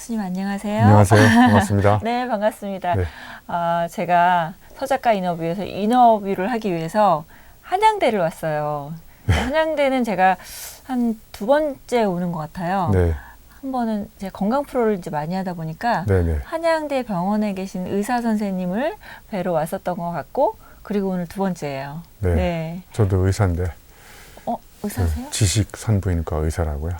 교수님 안녕하세요. 안녕하세요. 반갑습니다. 네, 반갑습니다. 네. 제가 서작가 인터뷰에서 인터뷰를 하기 위해서 한양대를 왔어요. 한양대는 제가 한 2번째 오는 것 같아요. 네. 한 번은 제 건강 프로를 이제 많이 하다 보니까 네네. 한양대 병원에 계신 의사 선생님을 뵈러 왔었던 것 같고, 그리고 오늘 2번째예요. 네. 네. 저도 의사인데. 의사세요? 지식 산부인과 의사라고요.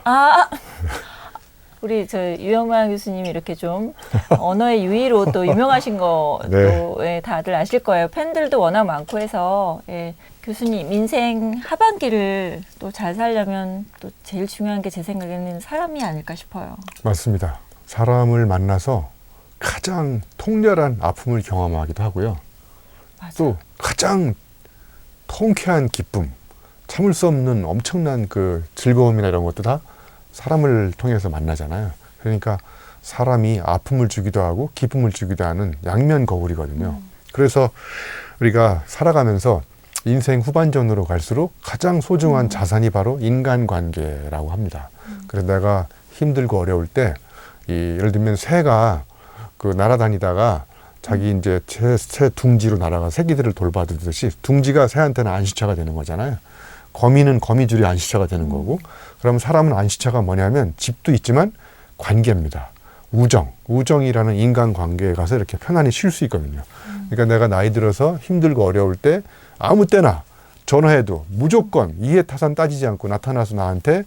우리 저 유영만 교수님이 이렇게 좀 언어의 유희로 또 유명하신 거 또 네. 다들 아실 거예요. 팬들도 워낙 많고 해서 교수님 인생 하반기를 또 잘 살려면 또 제일 중요한 게 제 생각에는 사람이 아닐까 싶어요. 맞습니다. 사람을 만나서 가장 통렬한 아픔을 경험하기도 하고요. 맞아. 또 가장 통쾌한 기쁨, 참을 수 없는 엄청난 그 즐거움이나 이런 것도 다 사람을 통해서 만나잖아요. 그러니까 사람이 아픔을 주기도 하고 기쁨을 주기도 하는 양면 거울이거든요. 그래서 우리가 살아가면서 인생 후반전으로 갈수록 가장 소중한 자산이 바로 인간관계라고 합니다. 그래서 내가 힘들고 어려울 때 예를 들면 새가 그 날아다니다가 자기 이제 새 둥지로 날아가 새끼들을 돌봐주듯이 둥지가 새한테는 안식처가 되는 거잖아요. 거미는 거미줄이 안식처가 되는 거고, 그럼 사람은 안식처가 뭐냐면 집도 있지만 관계입니다. 우정이라는 인간관계에 가서 이렇게 편안히 쉴 수 있거든요. 그러니까 내가 나이 들어서 힘들고 어려울 때 아무 때나 전화해도 무조건 이해타산 따지지 않고 나타나서 나한테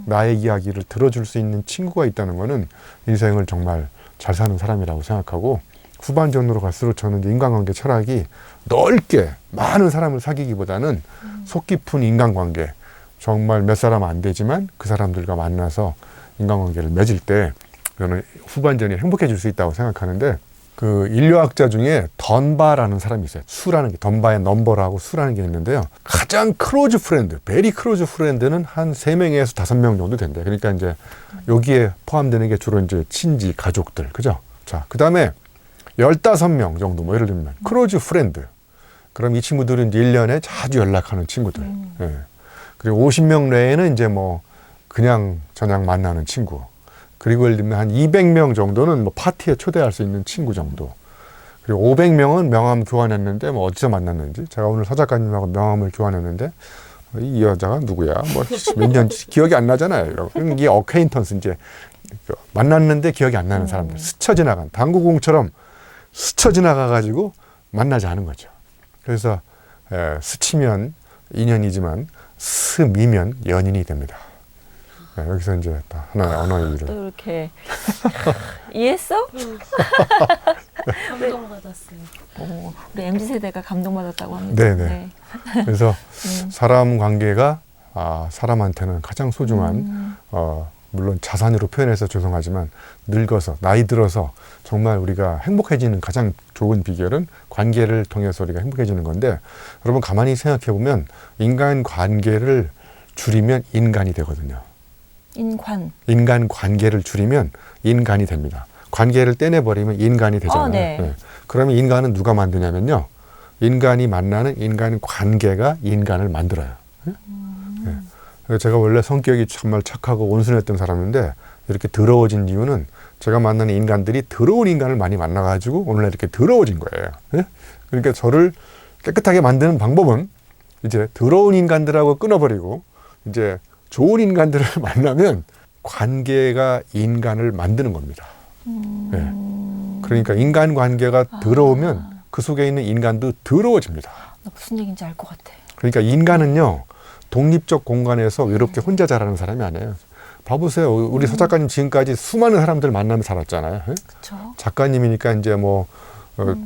나의 이야기를 들어줄 수 있는 친구가 있다는 거는 인생을 정말 잘 사는 사람이라고 생각하고, 후반전으로 갈수록 저는 이제 인간관계 철학이 넓게 많은 사람을 사귀기보다는 속 깊은 인간관계, 정말 몇 사람 안 되지만 그 사람들과 만나서 인간관계를 맺을 때 저는 후반전이 행복해질 수 있다고 생각하는데, 그 인류학자 중에 던바라는 사람이 있어요. 수라는 게, 던바의 넘버라고 수라는 게 있는데요. 가장 크로즈 프렌드, 베리 크로즈 프렌드는 한 3명에서 5명 정도 된대요. 그러니까 이제 여기에 포함되는 게 주로 이제 친지, 가족들, 그죠? 자, 그 다음에 15명 정도, 뭐 예를 들면 크로즈 프렌드. 그럼 이 친구들은 이제 1년에 자주 연락하는 친구들. 예. 그리고 50명 내에는 이제 뭐 그냥 저냥 만나는 친구. 그리고 예를 들면 한 200명 정도는 뭐 파티에 초대할 수 있는 친구 정도. 그리고 500명은 명함 교환했는데 뭐 어디서 만났는지. 제가 오늘 서 작가님하고 명함을 교환했는데 이 여자가 누구야? 뭐 몇 년 기억이 안 나잖아요. 이게 어케인턴스, 이제 만났는데 기억이 안 나는 사람들. 스쳐 지나간 당구공처럼 스쳐 지나가가지고 만나지 않은 거죠. 그래서 스치면 인연이지만 스미면 연인이 됩니다. 여기서 이제 하나의 언어의 일을. 또 이렇게 이해했어? 감동받았어요. 우리 MZ세대가 감동받았다고 합니다. 네네. 네. 그래서 사람 관계가 사람한테는 가장 소중한 물론 자산으로 표현해서 죄송하지만 늙어서 나이 들어서 정말 우리가 행복해지는 가장 좋은 비결은 관계를 통해서 우리가 행복해지는 건데, 여러분 가만히 생각해 보면 인간관계를 줄이면 인간이 되거든요. 인간관계를 줄이면 인간이 됩니다. 관계를 떼내버리면 인간이 되잖아요. 네. 네. 그러면 인간은 누가 만드냐면요, 인간이 만나는 인간관계가 인간을 만들어요. 네? 네. 제가 원래 성격이 정말 착하고 온순했던 사람인데 이렇게 더러워진 이유는 제가 만나는 인간들이 더러운 인간을 많이 만나가지고 오늘 이렇게 더러워진 거예요. 네? 그러니까 저를 깨끗하게 만드는 방법은 이제 더러운 인간들하고 끊어버리고 이제 좋은 인간들을 만나면 관계가 인간을 만드는 겁니다. 네. 그러니까 인간관계가 더러우면 그 속에 있는 인간도 더러워집니다. 나 무슨 얘기인지 알 것 같아. 그러니까 인간은요, 독립적 공간에서 외롭게 혼자 자라는 사람이 아니에요. 봐보세요. 우리 서 작가님 지금까지 수많은 사람들 만나며 살았잖아요. 그쵸? 작가님이니까 이제 뭐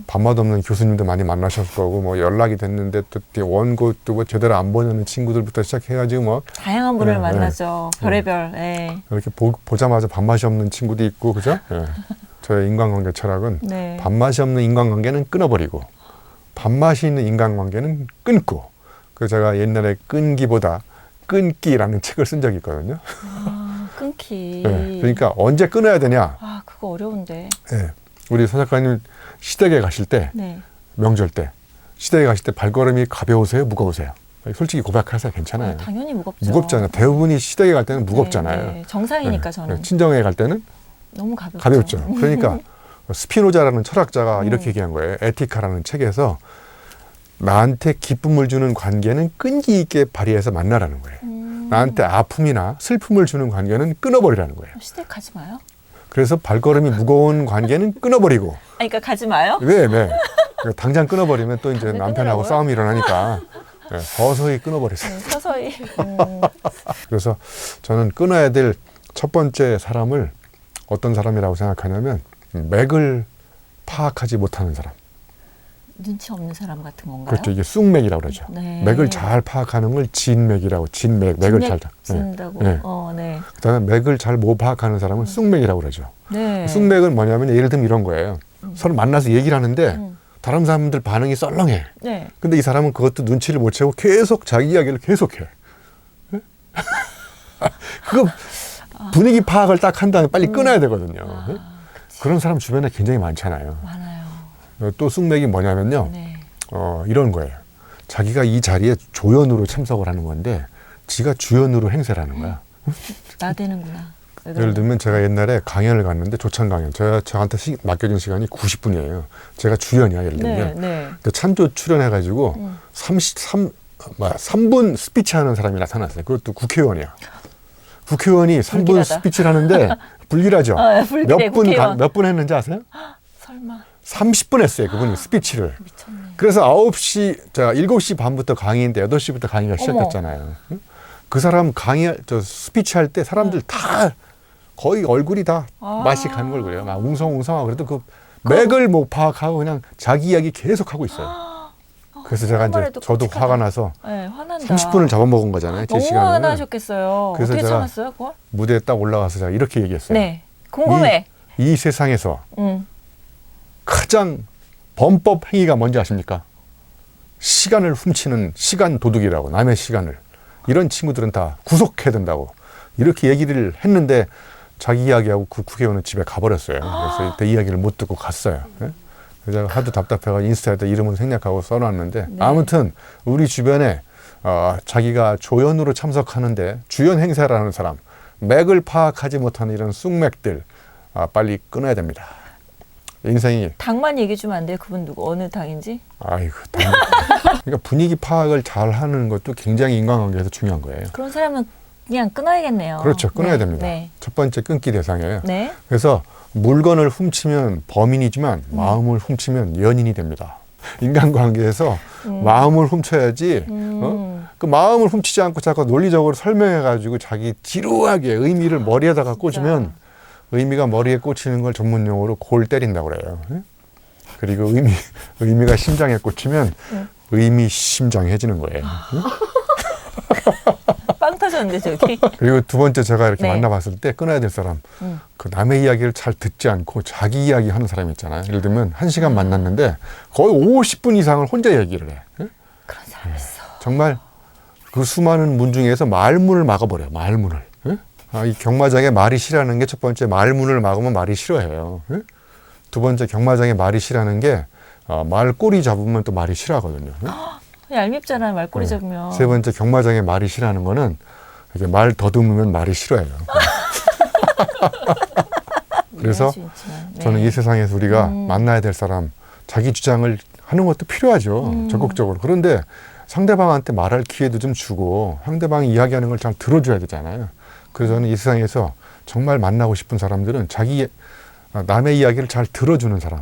밥맛 없는 교수님도 많이 만나셨을 거고, 뭐 연락이 됐는데 또 원고 뭐 제대로 안 보내는 친구들부터 시작해가지고 뭐 다양한 분을 만나죠. 별의별. 이렇게 보자마자 밥맛이 없는 친구도 있고, 그죠? 저의 인간관계 철학은 밥맛이 없는 인간관계는 끊어버리고 밥맛이 있는 인간관계는 끊고. 그래서 제가 옛날에 끈기보다 끊기라는 책을 쓴 적이 있거든요. 끊기. 그러니까 언제 끊어야 되냐? 그거 어려운데. 우리 서 작가님 시댁에 가실 때, 명절 때 시댁에 가실 때 발걸음이 가벼우세요? 무거우세요? 솔직히 고백하세요. 괜찮아요. 당연히 무겁죠. 무겁잖아요. 대부분이 시댁에 갈 때는 무겁잖아요. 정상이니까 저는. 친정에 갈 때는 너무 가볍죠. 가볍죠. 그러니까 스피노자라는 철학자가 음. 이렇게 얘기한 거예요. 에티카라는 책에서 나한테 기쁨을 주는 관계는 끈기 있게 발휘해서 만나라는 거예요. 나한테 아픔이나 슬픔을 주는 관계는 끊어버리라는 거예요. 시댁 가지 마요. 그래서 발걸음이 무거운 관계는 끊어버리고. 그러니까 가지 마요. 네, 네. 당장 끊어버리면 또 이제 당장 남편하고 끊으라고요? 싸움이 일어나니까 네, 서서히 끊어버리세요. 서서히. 그래서 저는 끊어야 될 첫 번째 사람을 어떤 사람이라고 생각하냐면 맥을 파악하지 못하는 사람. 눈치 없는 사람 같은 건가요? 그렇죠. 이게 쑥맥이라고 그러죠. 네. 맥을 잘 파악하는 걸 진맥이라고. 맥을 잘. 진다고. 네. 네. 그다음에 맥을 잘 못 파악하는 사람은 쑥맥이라고 그러죠. 네. 쑥맥은 뭐냐면 예를 들면 이런 거예요. 서로 만나서 얘기를 하는데 음. 다른 사람들 반응이 썰렁해. 네. 근데 이 사람은 그것도 눈치를 못 채고 계속 자기 이야기를 계속해. 예? 그거 분위기 파악을 딱 한 다음에 빨리 끊어야 되거든요. 예? 그치. 그런 사람 주변에 굉장히 많잖아요. 많아요. 또 쑥맥이 뭐냐면요. 네. 이런 거예요. 자기가 이 자리에 조연으로 참석을 하는 건데 지가 주연으로 행세를 하는 거야. 나대는구나. 예를 들면 제가 옛날에 강연을 갔는데 조찬 강연. 저한테 맡겨진 시간이 90분이에요. 제가 주연이야 예를 네, 들면. 네. 근데 찬조 출연해가지고 3분 스피치 하는 사람이 나타났어요. 그것도 국회의원이야. 국회의원이 3분 불길하다. 스피치를 하는데 불길하죠. 불길해, 국회의원. 몇 분 했는지 아세요? 설마 30분 했어요. 그분이 스피치를. 미쳤네. 그래서 7시 반부터 강의인데 8시부터 강의가 시작됐잖아요. 응? 그 사람 스피치 할 때 사람들 다 거의 얼굴이 다 맛이 가는 걸 그래요. 막 웅성웅성하고 그래도 그 맥을 못 파악하고 그냥 자기 이야기 계속 하고 있어요. 그래서 제가 이제 말해도 저도 끔찍하다. 화가 나서 네, 화난다. 30분을 잡아먹은 거잖아요. 제 너무 시간을. 화나셨겠어요. 그래서 어떻게 제가 참았어요, 그걸? 무대에 딱 올라가서 제가 이렇게 얘기했어요. 네. 궁금해. 이 세상에서 응. 가장 범법 행위가 뭔지 아십니까? 시간을 훔치는 시간 도둑이라고. 남의 시간을. 이런 친구들은 다 구속해야 된다고. 이렇게 얘기를 했는데 자기 이야기하고 그 국회의원은 집에 가버렸어요. 그래서 이때 이야기를 못 듣고 갔어요. 예? 그래서 제가 하도 답답해가 인스타에다 이름을 생략하고 써놨는데 네. 아무튼 우리 주변에 자기가 조연으로 참석하는데 주연 행사를 하는 사람, 맥을 파악하지 못하는 이런 쑥맥들 빨리 끊어야 됩니다. 인생이 당만 얘기해 주면 안 돼요? 그분 누구 어느 당인지? 아이고 그러니까 분위기 파악을 잘 하는 것도 굉장히 인간관계에서 중요한 거예요. 그런 사람은 그냥 끊어야겠네요. 그렇죠. 끊어야 네, 됩니다. 네. 첫 번째 끊기 대상이에요. 네. 그래서 물건을 훔치면 범인이지만 마음을 훔치면 연인이 됩니다. 인간관계에서 마음을 훔쳐야지 그 마음을 훔치지 않고 자꾸 논리적으로 설명해가지고 자기 지루하게 의미를 머리에다가 꽂으면 의미가 머리에 꽂히는 걸 전문용어로 골 때린다고 그래요. 그리고 의미가 심장에 꽂히면 의미심장해지는 거예요. 빵 터졌는데 저기. 그리고 두 번째 제가 이렇게 네. 만나봤을 때 끊어야 될 사람, 그 남의 이야기를 잘 듣지 않고 자기 이야기 하는 사람이 있잖아요. 예를 들면 1시간 만났는데 거의 50분 이상을 혼자 얘기를 해. 그런 사람 있어. 정말 그 수많은 문 중에서 말문을 막아버려요. 말문을. 이 경마장에 말이 싫어하는 게 첫 번째, 말문을 막으면 말이 싫어해요. 두 번째, 경마장에 말이 싫어하는 게 말 꼬리 잡으면 또 말이 싫어하거든요. 얄밉잖아요, 말꼬리 네. 잡으면. 세 번째, 경마장에 말이 싫어하는 거는 이렇게 말 더듬으면 말이 싫어해요. 그래서 이해할 수 있지만, 네. 저는 이 세상에서 우리가 만나야 될 사람, 자기 주장을 하는 것도 필요하죠. 적극적으로. 그런데 상대방한테 말할 기회도 좀 주고 상대방이 이야기하는 걸 잘 들어줘야 되잖아요. 그래서 저는 이 세상에서 정말 만나고 싶은 사람들은 남의 이야기를 잘 들어주는 사람.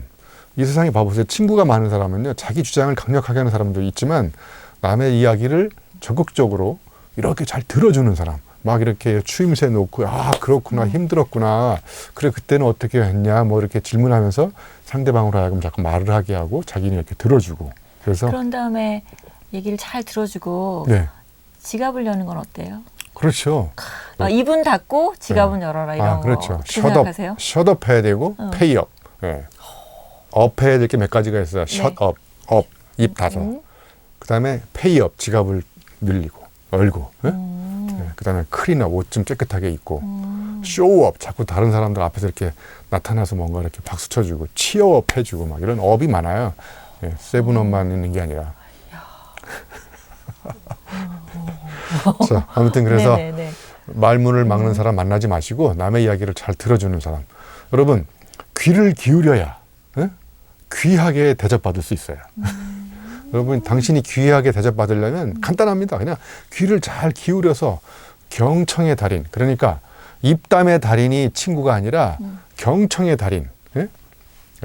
이 세상에 봐보세요. 친구가 많은 사람은요, 자기 주장을 강력하게 하는 사람도 있지만 남의 이야기를 적극적으로 이렇게 잘 들어주는 사람. 막 이렇게 추임새 놓고, 그렇구나, 힘들었구나. 그래, 그때는 어떻게 했냐, 뭐 이렇게 질문하면서 상대방으로 하여금 자꾸 말을 하게 하고 자기는 이렇게 들어주고. 그래서 그런 다음에 얘기를 잘 들어주고 네, 지갑을 여는 건 어때요? 그렇죠. 입은 닫고 지갑은 열어라 이런 그렇죠. 거 어떻게 생각하세요? 셧업 해야 되고 페이업. 네. 업 해야 될 게 몇 가지가 있어요. 셧업, 업, 입 닫아. 그다음에 페이업, 지갑을 늘리고 열고. 네? 그다음에 클린업, 옷 좀 깨끗하게 입고. 쇼업, 자꾸 다른 사람들 앞에서 이렇게 나타나서 뭔가 이렇게 박수 쳐주고 치어업 해주고 막 이런 업이 많아요. 네, 세븐업만 있는 게 아니라. 자, 아무튼 그래서 네네네. 말문을 막는 사람 만나지 마시고 남의 이야기를 잘 들어주는 사람. 여러분 귀를 기울여야 귀하게 대접받을 수 있어요. 여러분 당신이 귀하게 대접받으려면 간단합니다. 그냥 귀를 잘 기울여서 경청의 달인, 그러니까 입담의 달인이 친구가 아니라 경청의 달인. 예?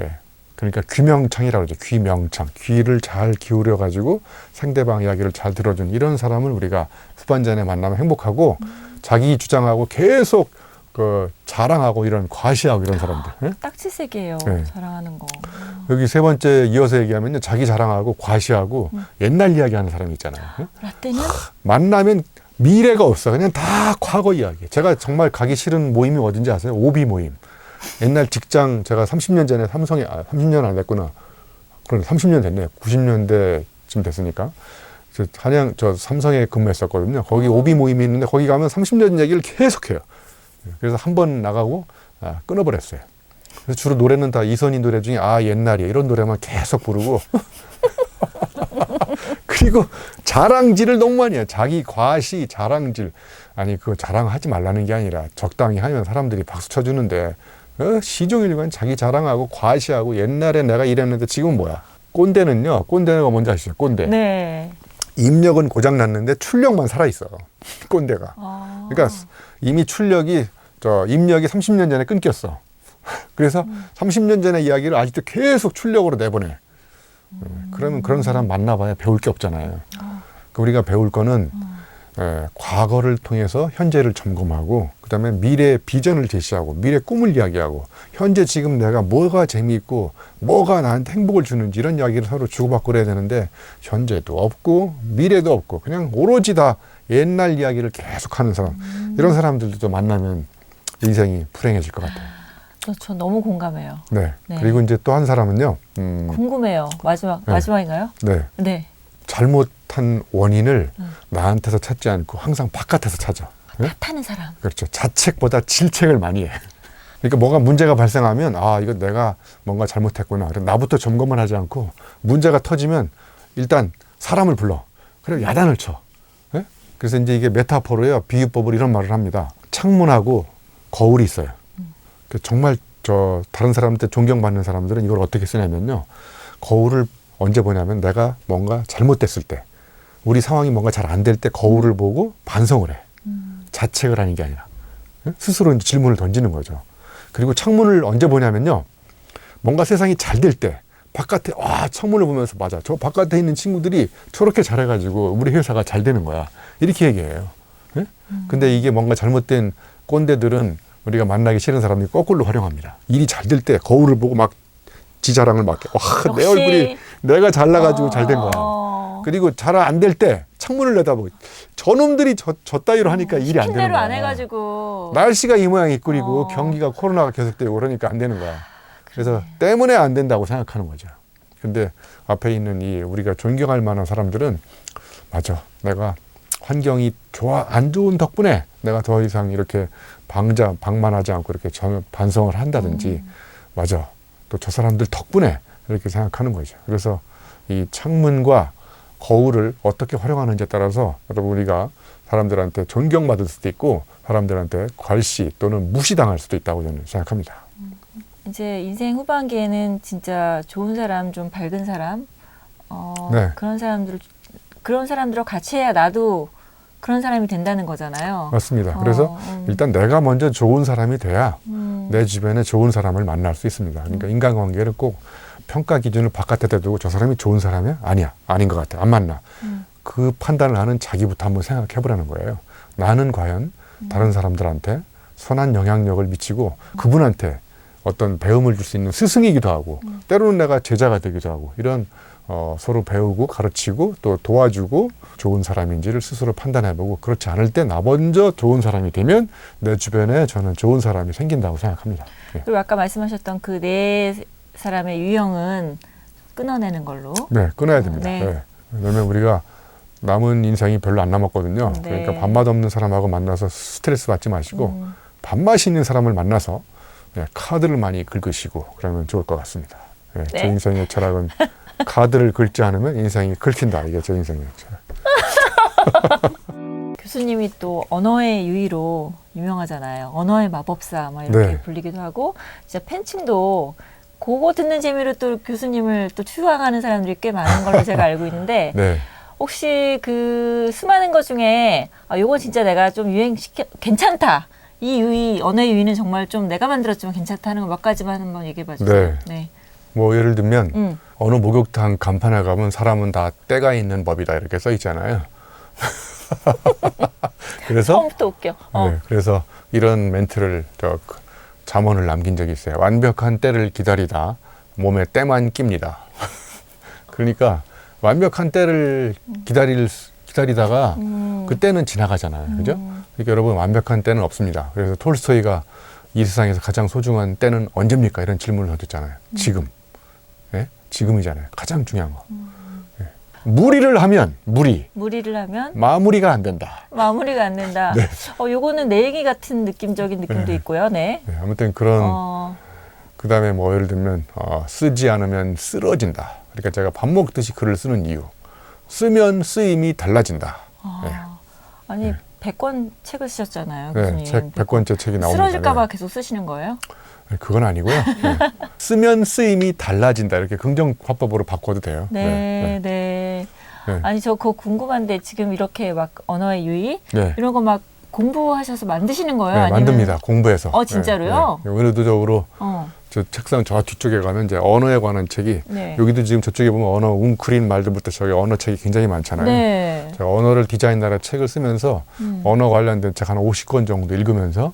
예. 그러니까 귀명창이라고 그러죠. 귀명창. 귀를 잘 기울여 가지고 상대방 이야기를 잘 들어준 이런 사람을 우리가 후반전에 만나면 행복하고 자기 주장하고 계속 그 자랑하고 이런 과시하고 이런 사람들. 예? 딱지색이에요. 네. 자랑하는 거. 여기 세 번째 이어서 얘기하면요. 자기 자랑하고 과시하고 옛날 이야기하는 사람이 있잖아요. 예? 라떼는 만나면 미래가 없어. 그냥 다 과거 이야기. 제가 정말 가기 싫은 모임이 어딘지 아세요? 오비 모임. 옛날 직장 제가 30년 전에 삼성에 30년 안 됐구나. 그럼 30년 됐네. 90년대쯤 됐으니까. 저 삼성에 근무했었거든요. 거기 오비 모임이 있는데 거기 가면 30년 얘기를 계속해요. 그래서 한 번 나가고 끊어버렸어요. 그래서 주로 노래는 다 이선희 노래 중에 옛날이야 이런 노래만 계속 부르고 그리고 자랑질을 너무 많이 해요. 자기 과시 자랑질. 아니 그거 자랑하지 말라는 게 아니라 적당히 하면 사람들이 박수 쳐주는데 시종일관 자기 자랑하고 과시하고 옛날에 내가 이랬는데 지금 뭐야. 꼰대는요. 꼰대가 뭔지 아시죠? 꼰대. 네. 입력은 고장났는데 출력만 살아있어. 꼰대가. 그러니까 이미 출력이 입력이 30년 전에 끊겼어. 그래서 30년 전의 이야기를 아직도 계속 출력으로 내보내. 그러면 그런 사람 만나봐야 배울 게 없잖아요. 우리가 배울 거는 과거를 통해서 현재를 점검하고 그다음에 미래 비전을 제시하고 미래 꿈을 이야기하고 현재 지금 내가 뭐가 재미있고 뭐가 나한테 행복을 주는지 이런 이야기를 서로 주고받고 그래야 되는데 현재도 없고 미래도 없고 그냥 오로지 다 옛날 이야기를 계속하는 사람 이런 사람들도 만나면 인생이 불행해질 것 같아요. 저 너무 공감해요. 네. 네. 그리고 이제 또 한 사람은요. 궁금해요. 마지막인가요? 네. 네. 잘못한 원인을 나한테서 찾지 않고 항상 바깥에서 찾아. 네? 탓하는 사람. 그렇죠. 자책보다 질책을 많이 해. 그러니까 뭐가 문제가 발생하면 이거 내가 뭔가 잘못했구나. 그래서 나부터 점검을 하지 않고 문제가 터지면 일단 사람을 불러. 그리고 야단을 쳐. 네? 그래서 이제 이게 메타포로요. 비유법으로 이런 말을 합니다. 창문하고 거울이 있어요. 정말 다른 사람한테 존경받는 사람들은 이걸 어떻게 쓰냐면요. 거울을 언제 보냐면 내가 뭔가 잘못됐을 때 우리 상황이 뭔가 잘 안 될 때 거울을 보고 반성을 해. 자책을 하는 게 아니라 스스로 이제 질문을 던지는 거죠. 그리고 창문을 언제 보냐면요. 뭔가 세상이 잘 될 때 바깥에 창문을 보면서 맞아. 저 바깥에 있는 친구들이 저렇게 잘해가지고 우리 회사가 잘 되는 거야. 이렇게 얘기해요. 네? 근데 이게 뭔가 잘못된 꼰대들은 우리가 만나기 싫은 사람들이 거꾸로 활용합니다. 일이 잘 될 때 거울을 보고 막 지 자랑을 막 내 얼굴이 내가 잘나가지고 잘 된 거야. 그리고 잘 안 될 때 창문을 내다보고 저놈들이 저 따위로 하니까 일이 안 되는 대로 거야. 안 해가지고 날씨가 이 모양이 끓이고 경기가 코로나가 계속되고 그러니까 안 되는 거야. 그래서 때문에 안 된다고 생각하는 거죠. 근데 앞에 있는 이 우리가 존경할 만한 사람들은 맞아. 내가 환경이 안 좋은 덕분에 내가 더 이상 이렇게 방만하지 않고 이렇게 반성을 한다든지 맞아. 또 저 사람들 덕분에 이렇게 생각하는 거죠. 그래서 이 창문과 거울을 어떻게 활용하는지에 따라서 여러분 우리가 사람들한테 존경받을 수도 있고 사람들한테 괄시 또는 무시당할 수도 있다고 저는 생각합니다. 이제 인생 후반기에는 진짜 좋은 사람, 좀 밝은 사람, 네. 그런 사람들과 같이 해야 나도 그런 사람이 된다는 거잖아요. 맞습니다. 그래서 일단 내가 먼저 좋은 사람이 돼야 내 주변에 좋은 사람을 만날 수 있습니다. 그러니까 인간관계를 꼭 평가 기준을 바깥에다 두고 저 사람이 좋은 사람이야? 아니야. 아닌 것 같아. 안 만나. 그 판단을 하는 자기부터 한번 생각해 보라는 거예요. 나는 과연 다른 사람들한테 선한 영향력을 미치고 그분한테 어떤 배움을 줄 수 있는 스승이기도 하고 때로는 내가 제자가 되기도 하고 이런 서로 배우고 가르치고 또 도와주고 좋은 사람인지를 스스로 판단해보고 그렇지 않을 때 나 먼저 좋은 사람이 되면 내 주변에 저는 좋은 사람이 생긴다고 생각합니다. 예. 그리고 아까 말씀하셨던 그 네 사람의 유형은 끊어내는 걸로. 네, 끊어야 됩니다. 네. 네. 왜냐면 우리가 남은 인생이 별로 안 남았거든요. 네. 그러니까 밥맛 없는 사람하고 만나서 스트레스 받지 마시고 밥맛이 있는 사람을 만나서 카드를 많이 긁으시고 그러면 좋을 것 같습니다. 네, 네. 제 인생의 철학은 카드를 긁지 않으면 인생이 긁힌다. 이게 제 인생의 철학. 교수님이 또 언어의 유희로 유명하잖아요. 언어의 마법사 막 이렇게 네. 불리기도 하고 진짜 팬층도 그거 듣는 재미로 또 교수님을 또 추앙하는 사람들이 꽤 많은 걸로 제가 알고 있는데 네. 혹시 그 수많은 것 중에 요건 진짜 내가 좀 유행시켜 괜찮다. 이 유희 언어의 유희는 정말 좀 내가 만들었지만 괜찮다 하는 거 몇 가지만 한번 얘기해 봐 주세요. 네. 뭐 예를 들면 어느 목욕탕 간판에 가면 사람은 다 때가 있는 법이다 이렇게 써 있잖아요. 그래서 처음부터 웃겨. 네, 그래서 이런 멘트를 잠언을 남긴 적이 있어요. 완벽한 때를 기다리다 몸에 때만 낍니다. 그러니까 완벽한 때를 기다리다가 그 때는 지나가잖아요. 그죠? 그러니까 여러분 완벽한 때는 없습니다. 그래서 톨스토이가 이 세상에서 가장 소중한 때는 언제입니까? 이런 질문을 던졌잖아요. 지금. 예? 지금이잖아요. 가장 중요한 거. 예. 무리를 하면 무리를 하면 마무리가 안 된다. 마무리가 안 된다. 네. 요거는 내 얘기 같은 느낌적인 느낌도 네. 있고요. 네. 네, 아무튼 그런 그다음에 뭐 예를 들면 쓰지 않으면 쓰러진다. 그러니까 제가 밥 먹듯이 글을 쓰는 이유. 쓰면 쓰임이 달라진다. 네. 아니 100권 책을 쓰셨잖아요. 네, 교수님. 책 100권째 책이 나옵니다. 쓰러질까 봐 네. 계속 쓰시는 거예요? 네, 그건 아니고요. 네. 쓰면 쓰임이 달라진다. 이렇게 긍정 화법으로 바꿔도 돼요. 네. 네. 아니 저 그거 궁금한데 지금 이렇게 막 언어의 유희 네. 이런 거 막 공부하셔서 만드시는 거예요? 네, 아니면 만듭니다. 공부해서. 진짜로요? 네, 네. 의도적으로 어. 저 책상 저 뒤쪽에 가면 이제 언어에 관한 책이 네. 여기도 지금 저쪽에 보면 언어 웅크린 말들부터 저기 언어 책이 굉장히 많잖아요. 네. 제가 언어를 디자인하라 책을 쓰면서 언어 관련된 책 한 50권 정도 읽으면서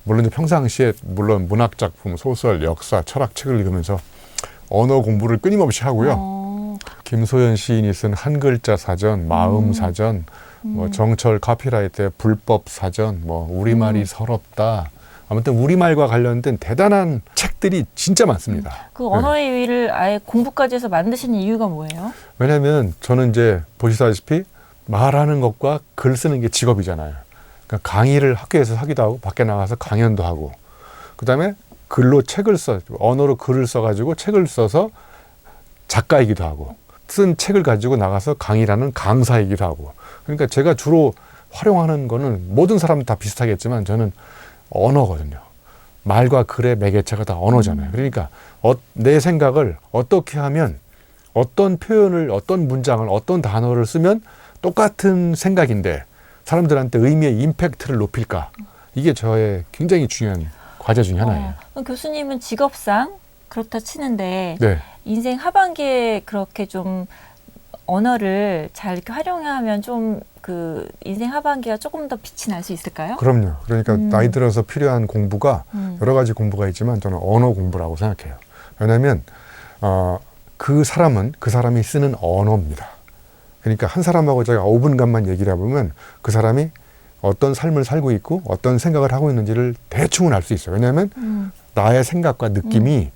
물론 이제 평상시에 물론 문학 작품, 소설, 역사, 철학 책을 읽으면서 언어 공부를 끊임없이 하고요. 김소연 시인이 쓴 한 글자 사전, 마음 사전, 뭐 정철 카피라이터의 불법 사전, 뭐 우리말이 서럽다. 아무튼 우리말과 관련된 대단한 책들이 진짜 많습니다. 그 언어의 유희를 아예 공부까지 해서 만드신 이유가 뭐예요? 왜냐하면 저는 이제 보시다시피 말하는 것과 글 쓰는 게 직업이잖아요. 그러니까 강의를 학교에서 하기도 하고 밖에 나가서 강연도 하고 그다음에 글로 책을 언어로 글을 써가지고 책을 써서 작가이기도 하고 쓴 책을 가지고 나가서 강의라는 강사이기도 하고 그러니까 제가 주로 활용하는 거는 모든 사람은 다 비슷하겠지만 저는 언어거든요. 말과 글의 매개체가 다 언어잖아요. 그러니까 내 생각을 어떻게 하면 어떤 표현을 어떤 문장을 어떤 단어를 쓰면 똑같은 생각인데 사람들한테 의미의 임팩트를 높일까 이게 저의 굉장히 중요한 과제 중에 하나예요. 그럼 교수님은 직업상 그렇다 치는데 네. 인생 하반기에 그렇게 좀 언어를 잘 이렇게 활용하면 좀 그 인생 하반기가 조금 더 빛이 날 수 있을까요? 그럼요. 그러니까 나이 들어서 필요한 공부가 여러 가지 공부가 있지만 저는 언어 공부라고 생각해요. 왜냐하면 그 사람이 쓰는 언어입니다. 그러니까 한 사람하고 제가 5분간만 얘기를 해보면 그 사람이 어떤 삶을 살고 있고 어떤 생각을 하고 있는지를 대충은 알 수 있어요. 왜냐하면 나의 생각과 느낌이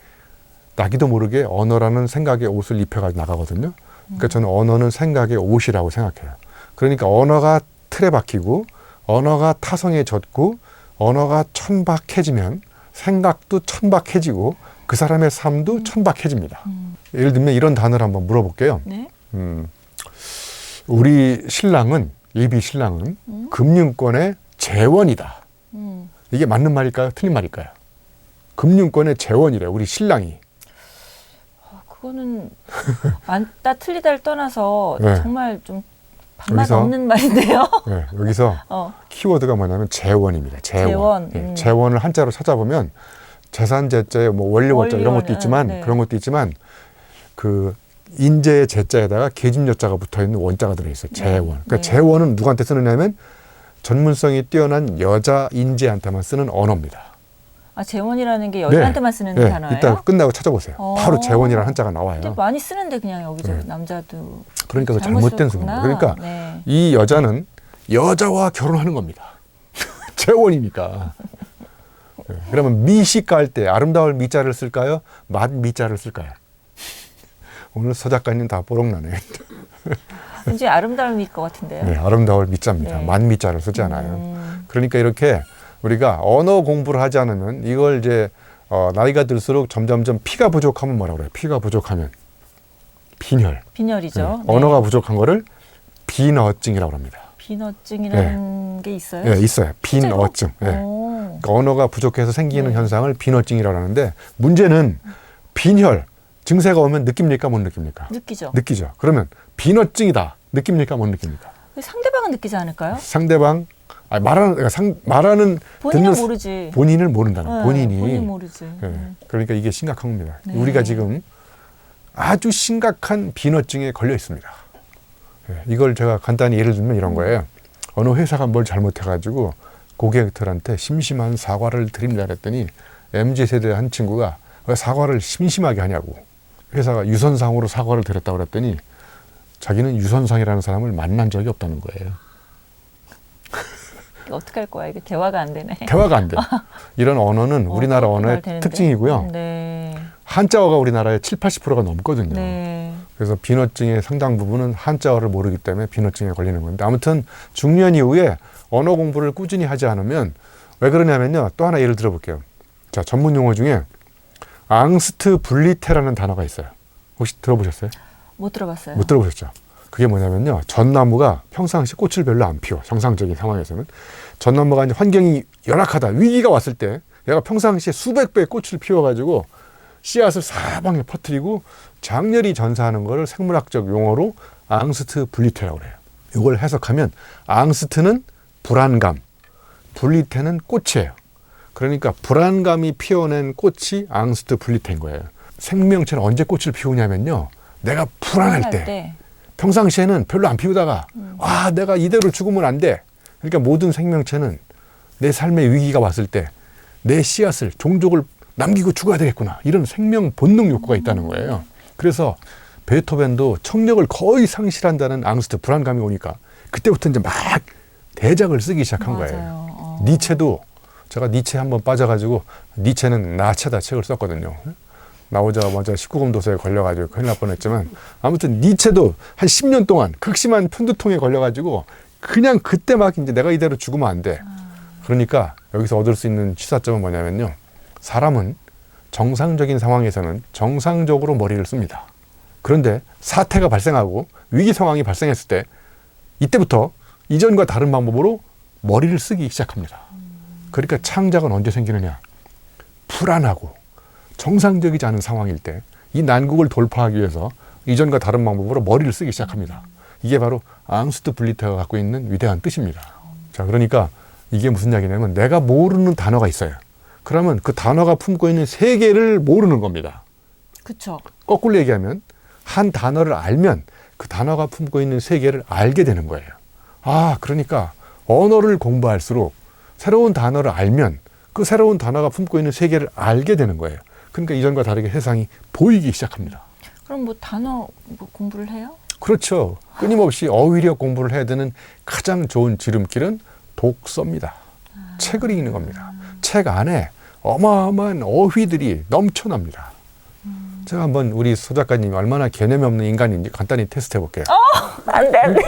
나기도 모르게 언어라는 생각의 옷을 입혀가지고 나가거든요. 그러니까 저는 언어는 생각의 옷이라고 생각해요. 그러니까 언어가 틀에 박히고 언어가 타성에 젖고 언어가 천박해지면 생각도 천박해지고 그 사람의 삶도 천박해집니다. 예를 들면 이런 단어를 한번 물어볼게요. 네. 우리 신랑은 예비 신랑은 금융권의 재원이다. 이게 맞는 말일까요? 틀린 말일까요? 금융권의 재원이래. 우리 신랑이. 그거는 맞다 틀리다를 떠나서 네. 정말 좀 반말 여기서- 없는 말인데요. 네, 여기서 키워드가 뭐냐면 재원입니다. 재원. 예, 재원을 한자로 찾아보면 재산 제자에 뭐 원료 원자 이런 것도 있지만 네. 그런 것도 있지만 그 인재의 제자에다가 계집 여자가 붙어 있는 원자가 들어 있어요. 재원. 그러니까 네. 재원은 누구한테 쓰느냐면 전문성이 뛰어난 여자 인재한테만 쓰는 언어입니다. 재원이라는 게 여자한테만 쓰는 네, 단어예요? 이따 끝나고 찾아보세요. 바로 재원이라는 한자가 근데 나와요. 많이 쓰는데 그냥 여기서 네. 남자도 그러니까 그 잘못 잘못된 썼구나. 수입니다. 그러니까 네. 이 여자는 여자와 결혼하는 겁니다. 재원이니까. 네, 그러면 미시가 할 때 아름다울 미자를 쓸까요? 만미자를 쓸까요? 오늘 서 작가님 다 뽀록나네. 굉장히 아름다움일 것 같은데요. 네, 아름다울 미자입니다. 네. 만미자를 쓰지 않아요. 그러니까 이렇게 우리가 언어 공부를 하지 않으면 이걸 이제 나이가 들수록 점점점 피가 부족하면 뭐라고 그래요? 피가 부족하면 빈혈. 빈혈이죠. 네. 언어가 부족한 거를 비너증이라고 합니다. 비너증이라는 게 있어요? 예, 있어요. 실제로? 빈어증. 예. 오. 그러니까 언어가 부족해서 생기는 네. 현상을 빈어증이라고 하는데 문제는 빈혈 증세가 오면 느낍니까 못 느낍니까? 느끼죠. 느끼죠. 그러면 빈어증이다 느낍니까 못 느낍니까? 상대방은 느끼지 않을까요? 상대방 말하는 본인은 듣는 모르지. 본인을 모른다는 네, 본인이 본인 모르지. 예, 그러니까 이게 심각한 겁니다. 네. 우리가 지금 아주 심각한 빈어증에 걸려 있습니다. 예, 이걸 제가 간단히 예를 들면 이런 거예요. 어느 회사가 뭘 잘못해가지고 고객들한테 심심한 사과를 드립니다 그랬더니 MZ세대 한 친구가 왜 사과를 심심하게 하냐고. 회사가 유선상으로 사과를 드렸다고 그랬더니 자기는 유선상이라는 사람을 만난 적이 없다는 거예요. 어떻게 할 거야? 이게 대화가 안 되네. 대화가 안 돼. 이런 언어는 우리나라 언어의 되는데. 특징이고요. 네. 한자어가 우리나라의 7, 80%가 넘거든요. 네. 그래서 빈어증의 상당 부분은 한자어를 모르기 때문에 빈어증에 걸리는 건데 아무튼 중년 이후에 언어 공부를 꾸준히 하지 않으면 왜 그러냐면요. 또 하나 예를 들어볼게요. 자, 전문 용어 중에 앙스트블리테라는 단어가 있어요. 혹시 들어보셨어요? 못 들어봤어요. 못 들어보셨죠? 그게 뭐냐면요. 전나무가 평상시 꽃을 별로 안 피워. 정상적인 상황에서는. 전나무가 이제 환경이 열악하다. 위기가 왔을 때 얘가 평상시에 수백 배의 꽃을 피워가지고 씨앗을 사방에 퍼뜨리고 장렬히 전사하는 것을 생물학적 용어로 앙스트블리테라고 그래요. 이걸 해석하면 앙스트는 불안감, 블리테는 꽃이에요. 그러니까 불안감이 피워낸 꽃이 앙스트블리테인 거예요. 생명체는 언제 꽃을 피우냐면요. 내가 불안할 때. 평상시에는 별로 안 피우다가 와 내가 이대로 죽으면 안 돼. 그러니까 모든 생명체는 내 삶의 위기가 왔을 때 내 씨앗을 종족을 남기고 죽어야 되겠구나. 이런 생명 본능 욕구가 있다는 거예요. 그래서 베토벤도 청력을 거의 상실한다는 앙스트 불안감이 오니까 그때부터 이제 막 대작을 쓰기 시작한 맞아요. 거예요. 니체도 제가 니체 한번 빠져가지고 니체는 나체다 책을 썼거든요. 나오자마자 19금 도서에 걸려가지고 큰일 날 뻔했지만 아무튼 니체도 한 10년 동안 극심한 편두통에 걸려가지고 그냥 그때 막 이제 내가 이대로 죽으면 안 돼. 그러니까 여기서 얻을 수 있는 취사점은 뭐냐면요. 사람은 정상적인 상황에서는 정상적으로 머리를 씁니다. 그런데 사태가 발생하고 위기 상황이 발생했을 때 이때부터 이전과 다른 방법으로 머리를 쓰기 시작합니다. 그러니까 창작은 언제 생기느냐. 불안하고 정상적이지 않은 상황일 때 이 난국을 돌파하기 위해서 이전과 다른 방법으로 머리를 쓰기 시작합니다. 이게 바로 앙스트블리테가 갖고 있는 위대한 뜻입니다. 자, 그러니까 이게 무슨 이야기냐면 내가 모르는 단어가 있어요. 그러면 그 단어가 품고 있는 세계를 모르는 겁니다. 그렇죠. 거꾸로 얘기하면 한 단어를 알면 그 단어가 품고 있는 세계를 알게 되는 거예요. 아, 그러니까 언어를 공부할수록 새로운 단어를 알면 그 새로운 단어가 품고 있는 세계를 알게 되는 거예요. 그러니까 이전과 다르게 세상이 보이기 시작합니다. 그럼 뭐 단어 공부를 해요? 그렇죠. 끊임없이 어휘력 공부를 해야 되는 가장 좋은 지름길은 독서입니다. 책을 읽는 겁니다. 책 안에 어마어마한 어휘들이 넘쳐납니다. 제가 한번 우리 소 작가님이 얼마나 개념이 없는 인간인지 간단히 테스트 해볼게요. 안 돼, 안 돼.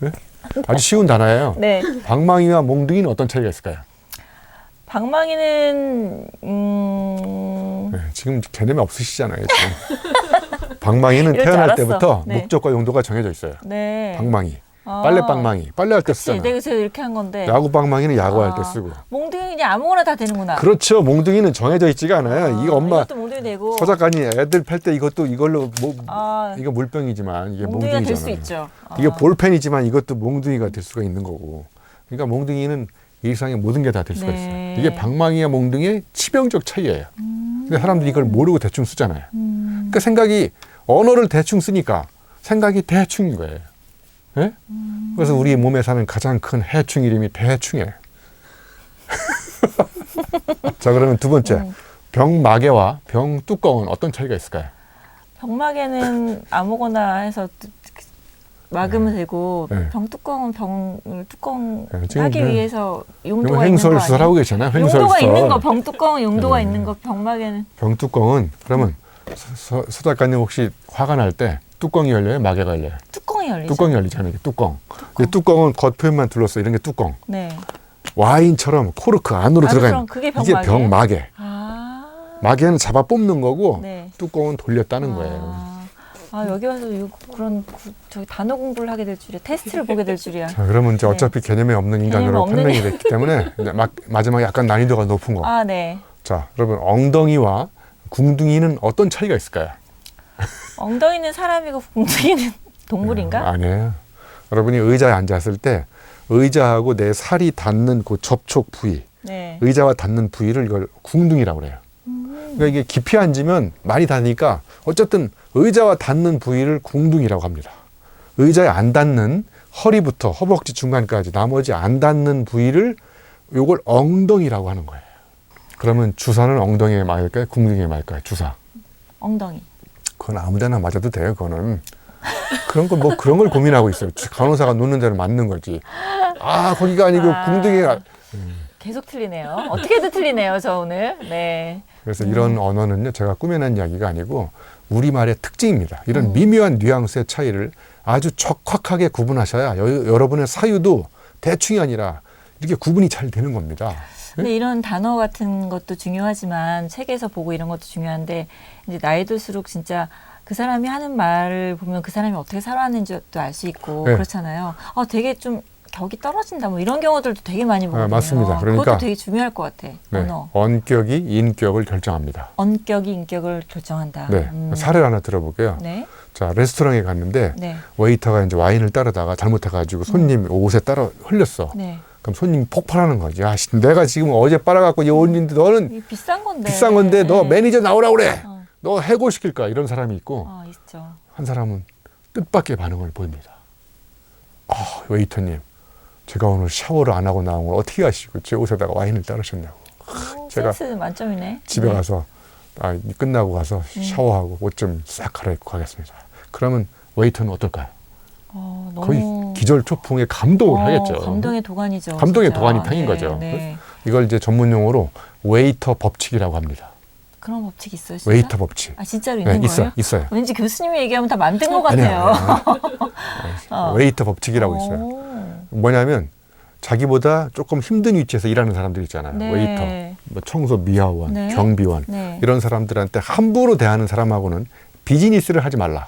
네? 아주 쉬운 단어예요. 네. 방망이와 몽둥이는 어떤 차이가 있을까요? 방망이는 네, 지금 개념이 없으시잖아요. 지금. 방망이는 이럴 줄 태어날 알았어. 때부터 네. 목적과 용도가 정해져 있어요. 네. 방망이, 아. 빨래 방망이, 빨래할 때 그치, 쓰잖아요. 내가 그래서 이렇게 한 건데. 야구 방망이는 야구할 아. 때 쓰고. 몽둥이 그냥 아무거나 다 되는구나. 그렇죠. 몽둥이는 정해져 있지가 않아요. 이거 엄마 이것도 몽둥이 되고. 서 작가님 애들 팔 때 이것도 이걸로 뭐 아, 이거 물병이지만 이게 몽둥이가 될 수 몽둥이잖아요. 있죠. 이게 볼펜이지만 이것도 몽둥이가 될 수가 있는 거고. 그러니까 몽둥이는 일상의 모든 게 다 될 수가 네. 있어요. 이게 방망이와 몽둥이의 치명적 차이예요. 근데 사람들이 이걸 모르고 대충 쓰잖아요. 그러니까 생각이 언어를 대충 쓰니까 생각이 대충인 거예요. 예? 그래서 우리 몸에 사는 가장 큰 해충 이름이 대충이에요. 자, 그러면 두 번째. 병마개와 병뚜껑은 어떤 차이가 있을까요? 병마개는 아무거나 해서 막으면 되고 네. 병뚜껑은 병을 뚜껑 네, 지금 하기 그- 위해서 그러면 용도가 있는 거 횡설수설 아니에요? 하고 계시잖아요. 용도가 횡설수설. 있는 거 병뚜껑은 용도가 네. 있는 거 병마개는 병뚜껑은 그러면 서 작가님 혹시 화가 날 때 뚜껑이 열려요? 마개가 열려요? 뚜껑이 열리죠. 뚜껑이 열리잖아요. 이게 뚜껑. 근데 뚜껑은 겉표면만 둘러싸 이런 게 뚜껑. 네. 와인처럼 코르크 안으로 들어가 있는 그게 이게 병마개예요? 병마개. 아. 마개는 잡아 뽑는 거고 네. 뚜껑은 돌렸다는 거예요. 아, 아, 여기 와서 그런 저기 단어 공부를 하게 될 줄이야. 테스트를 보게 될 줄이야. 자, 그러면 이제 네. 어차피 개념이 없는 인간으로 없는 판명이 됐기 때문에 이제 마지막에 약간 난이도가 높은 거. 아, 네. 자, 여러분 엉덩이와 궁둥이는 어떤 차이가 있을까요? 엉덩이는 사람이고 궁둥이는 동물인가? 아니에요. 여러분이 의자에 앉았을 때 의자하고 내 살이 닿는 그 접촉 부위, 네. 의자와 닿는 부위를 이걸 궁둥이라고 그래요. 그러니까 이게 깊이 앉으면 많이 닿으니까 어쨌든 의자와 닿는 부위를 궁둥이라고 합니다. 의자에 안 닿는 허리부터 허벅지 중간까지 나머지 안 닿는 부위를 요걸 엉덩이라고 하는 거예요. 그러면 주사는 엉덩이에 맞을까요? 궁둥이에 맞을까요? 주사. 엉덩이. 그건 아무데나 맞아도 돼요. 그거는 그런 거 뭐 그런 걸 고민하고 있어요. 간호사가 놓는 데는 맞는 거지. 아 거기가 아니고 궁둥이가. 계속 틀리네요. 어떻게든 틀리네요, 저 오늘. 네. 그래서 이런 언어는요, 제가 꾸며낸 이야기가 아니고 우리말의 특징입니다. 이런 미묘한 뉘앙스의 차이를 아주 적확하게 구분하셔야 여러분의 사유도 대충이 아니라 이렇게 구분이 잘 되는 겁니다. 근데 이런 단어 같은 것도 중요하지만 책에서 보고 이런 것도 중요한데 이제 나이 들수록 진짜 그 사람이 하는 말을 보면 그 사람이 어떻게 살아왔는지도 알 수 있고 네. 그렇잖아요. 되게 좀 격이 떨어진다 뭐 이런 경우들도 되게 많이 보거든요. 맞습니다. 그러니까 그것도 되게 중요할 것 같아. 네, 언어. 언격이 인격을 결정합니다. 언격이 인격을 결정한다. 네, 사례를 하나 들어볼게요. 네. 자, 레스토랑에 갔는데 네. 웨이터가 이제 와인을 따르다가 잘못해가지고 손님 옷에 따라 흘렸어. 네. 그럼 손님이 폭발하는 거지. 야, 내가 지금 어제 빨아갖고 이 옷인데 너는 이게 비싼 건데. 비싼 건데 너 네. 매니저 나오라 그래. 어. 너 해고시킬 거야. 이런 사람이 있고 있죠. 한 사람은 뜻밖의 반응을 보입니다. 웨이터님, 제가 오늘 샤워를 안 하고 나온 걸 어떻게 아시고 제 옷에다가 와인을 따르셨냐고. 제가 센스 만점이네. 집에 네. 가서 끝나고 가서 샤워하고 옷 좀 싹 갈아입고 가겠습니다. 그러면 웨이터는 어떨까요? 너무 거의 기절초풍의 감동을 하겠죠. 감동의 도가니죠. 감동의 진짜. 도가니 탕인 네, 거죠. 네. 이걸 이제 전문 용어로 웨이터 법칙이라고 합니다. 그런 법칙 있어요, 진짜? 웨이터 법칙. 아, 진짜로 네, 있는 거예요? 있어요. 왠지 교수님이 얘기하면 다 만든 것 같아요. 아니요. 웨이터 법칙이라고 있어요. 뭐냐면 자기보다 조금 힘든 위치에서 일하는 사람들 있잖아요. 네. 웨이터, 뭐 청소 미화원, 네. 경비원 네. 이런 사람들한테 함부로 대하는 사람하고는 비즈니스를 하지 말라.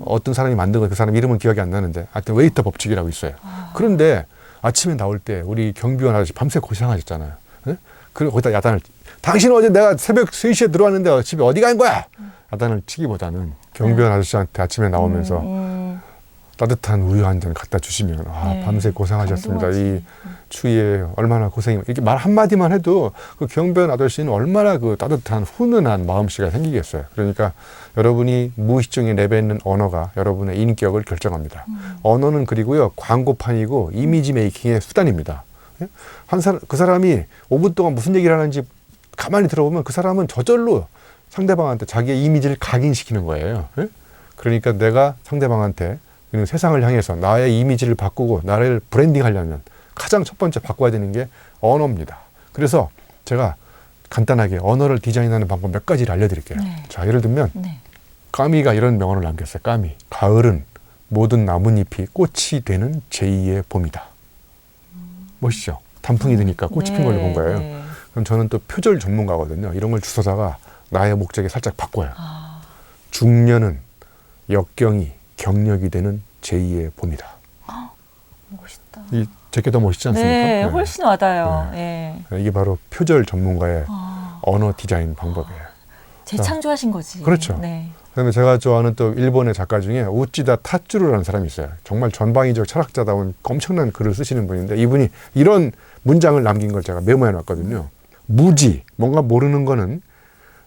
어떤 사람이 만든 거 그 사람 이름은 기억이 안 나는데 하여튼 웨이터 법칙이라고 있어요. 그런데 아침에 나올 때 우리 경비원 아저씨 밤새 고생하셨잖아요. 네? 그리고 거기다 야단을 당신 어제 내가 새벽 3시에 들어왔는데 집에 어디 간 거야? 야단을 치기보다는 경비원 아저씨한테 아침에 나오면서 따뜻한 우유 한 잔 갖다 주시면 네. 밤새 고생하셨습니다. 감동하지. 이 추위에 얼마나 고생이 이렇게 말 한마디만 해도 그 경비원 아저씨는 얼마나 그 따뜻한 훈훈한 마음씨가 생기겠어요. 그러니까 여러분이 무의식중에 내뱉는 언어가 여러분의 인격을 결정합니다. 언어는 그리고요 광고판이고 이미지 메이킹의 수단입니다. 예? 그 사람이 5분 동안 무슨 얘기를 하는지 가만히 들어보면 그 사람은 저절로 상대방한테 자기의 이미지를 각인시키는 거예요. 예? 그러니까 내가 상대방한테 세상을 향해서 나의 이미지를 바꾸고 나를 브랜딩하려면 가장 첫 번째 바꿔야 되는 게 언어입니다. 그래서 제가 간단하게 언어를 디자인하는 방법 몇 가지를 알려드릴게요. 네. 자, 예를 들면 네. 까미가 이런 명언을 남겼어요. 까미. 가을은 모든 나뭇잎이 꽃이 되는 제2의 봄이다. 멋있죠? 단풍이 드니까 꽃이 핀 걸로 본 거예요. 네. 그럼 저는 또 표절 전문가거든요. 이런 걸 주워다가 나의 목적에 살짝 바꿔요. 중년은 역경이 경력이 되는 제2의 봄이다. 멋있다. 이 제게 더 멋있지 않습니까? 네, 훨씬 와닿아요. 네. 이게 바로 표절 전문가의 언어 디자인 방법이에요. 재창조하신 거지. 그렇죠. 네. 그다음에 제가 좋아하는 또 일본의 작가 중에 우찌다 타츠루라는 사람이 있어요. 정말 전방위적 철학자다운 엄청난 글을 쓰시는 분인데 이분이 이런 문장을 남긴 걸 제가 메모해 놨거든요. 무지, 뭔가 모르는 거는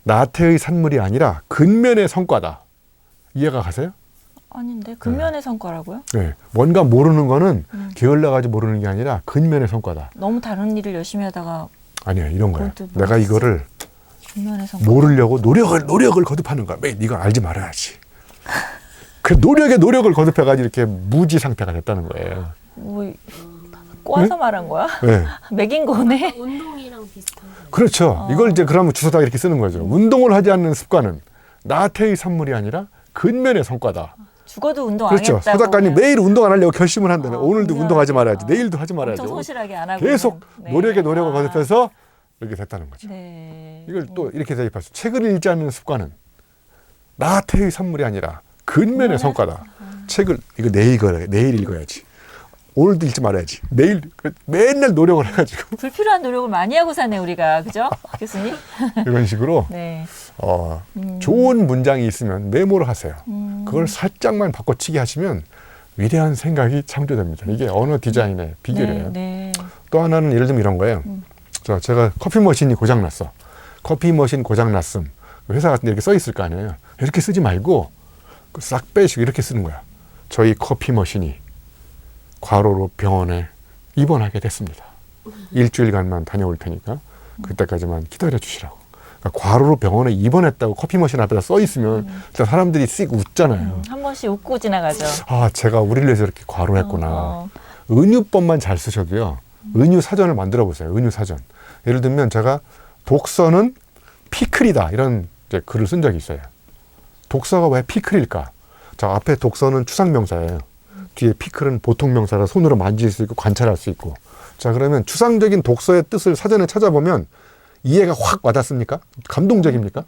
나태의 산물이 아니라 근면의 성과다. 이해가 가세요? 아닌데 근면의 성과라고요? 네. 뭔가 모르는 거는 게을러가지고 모르는 게 아니라 근면의 성과다. 너무 다른 일을 열심히 하다가 아니야, 이런 거야. 그것도 내가 모르겠어. 이거를 근면의 성과. 모르려고 노력을 거듭하는 거야. 매일 이걸 알지 말아야지. 그 노력을 거듭해가지고 이렇게 무지 상태가 됐다는 거예요. 뭐 꼬아서 말한 거야? 네. 맥인 거네. 운동이랑 비슷한 거예요. 그렇죠. 이걸 이제 그러면 주워다가 이렇게 쓰는 거죠. 운동을 하지 않는 습관은 나태의 산물이 아니라 근면의 성과다. 죽어도 운동 안 그렇죠. 하겠다고. 서 작가님 그냥 매일 운동 안 하려고 결심을 한다면 오늘도 그냥 운동하지 말아야지. 내일도 하지 말아야지. 엄청 성실하게 안 하고 계속 있는. 네. 노력에 노력을 거듭해서 이렇게 됐다는 거죠. 네. 이걸 또 이렇게 대입할 수. 책을 읽지 않는 습관은 나태의 산물이 아니라 근면의 성과다. 책을 이거 내일 읽어야지. 오늘도 읽지 말아야지. 내일 맨날 노력을 해가지고 불필요한 노력을 많이 하고 사네 우리가 그죠 교수님? 이런 식으로 네. 좋은 문장이 있으면 메모를 하세요. 그걸 살짝만 바꿔치기 하시면 위대한 생각이 창조됩니다. 이게 언어 디자인의 비결이에요. 네. 또 하나는 예를 들면 이런 거예요. 제가 커피 머신이 고장났어. 커피 머신 고장났음. 회사 같은 데 이렇게 써 있을 거 아니에요. 이렇게 쓰지 말고 싹 빼시고 이렇게 쓰는 거야. 저희 커피 머신이 과로로 병원에 입원하게 됐습니다. 일주일간만 다녀올 테니까 그때까지만 기다려 주시라고. 그러니까 과로로 병원에 입원했다고 커피 머신 앞에다 써 있으면 일단 사람들이 씩 웃잖아요. 한 번씩 웃고 지나가죠. 아, 제가 우리를 위해서 이렇게 과로했구나. 은유법만 잘 쓰셔도요. 은유 사전을 만들어 보세요. 은유 사전. 예를 들면 제가 독서는 피클이다 이런 이제 글을 쓴 적이 있어요. 독서가 왜 피클일까? 자, 앞에 독서는 추상명사예요. 뒤에 피클은 보통명사라 손으로 만질 수 있고 관찰할 수 있고. 자, 그러면 추상적인 독서의 뜻을 사전에 찾아보면 이해가 확 와닿습니까? 감동적입니까?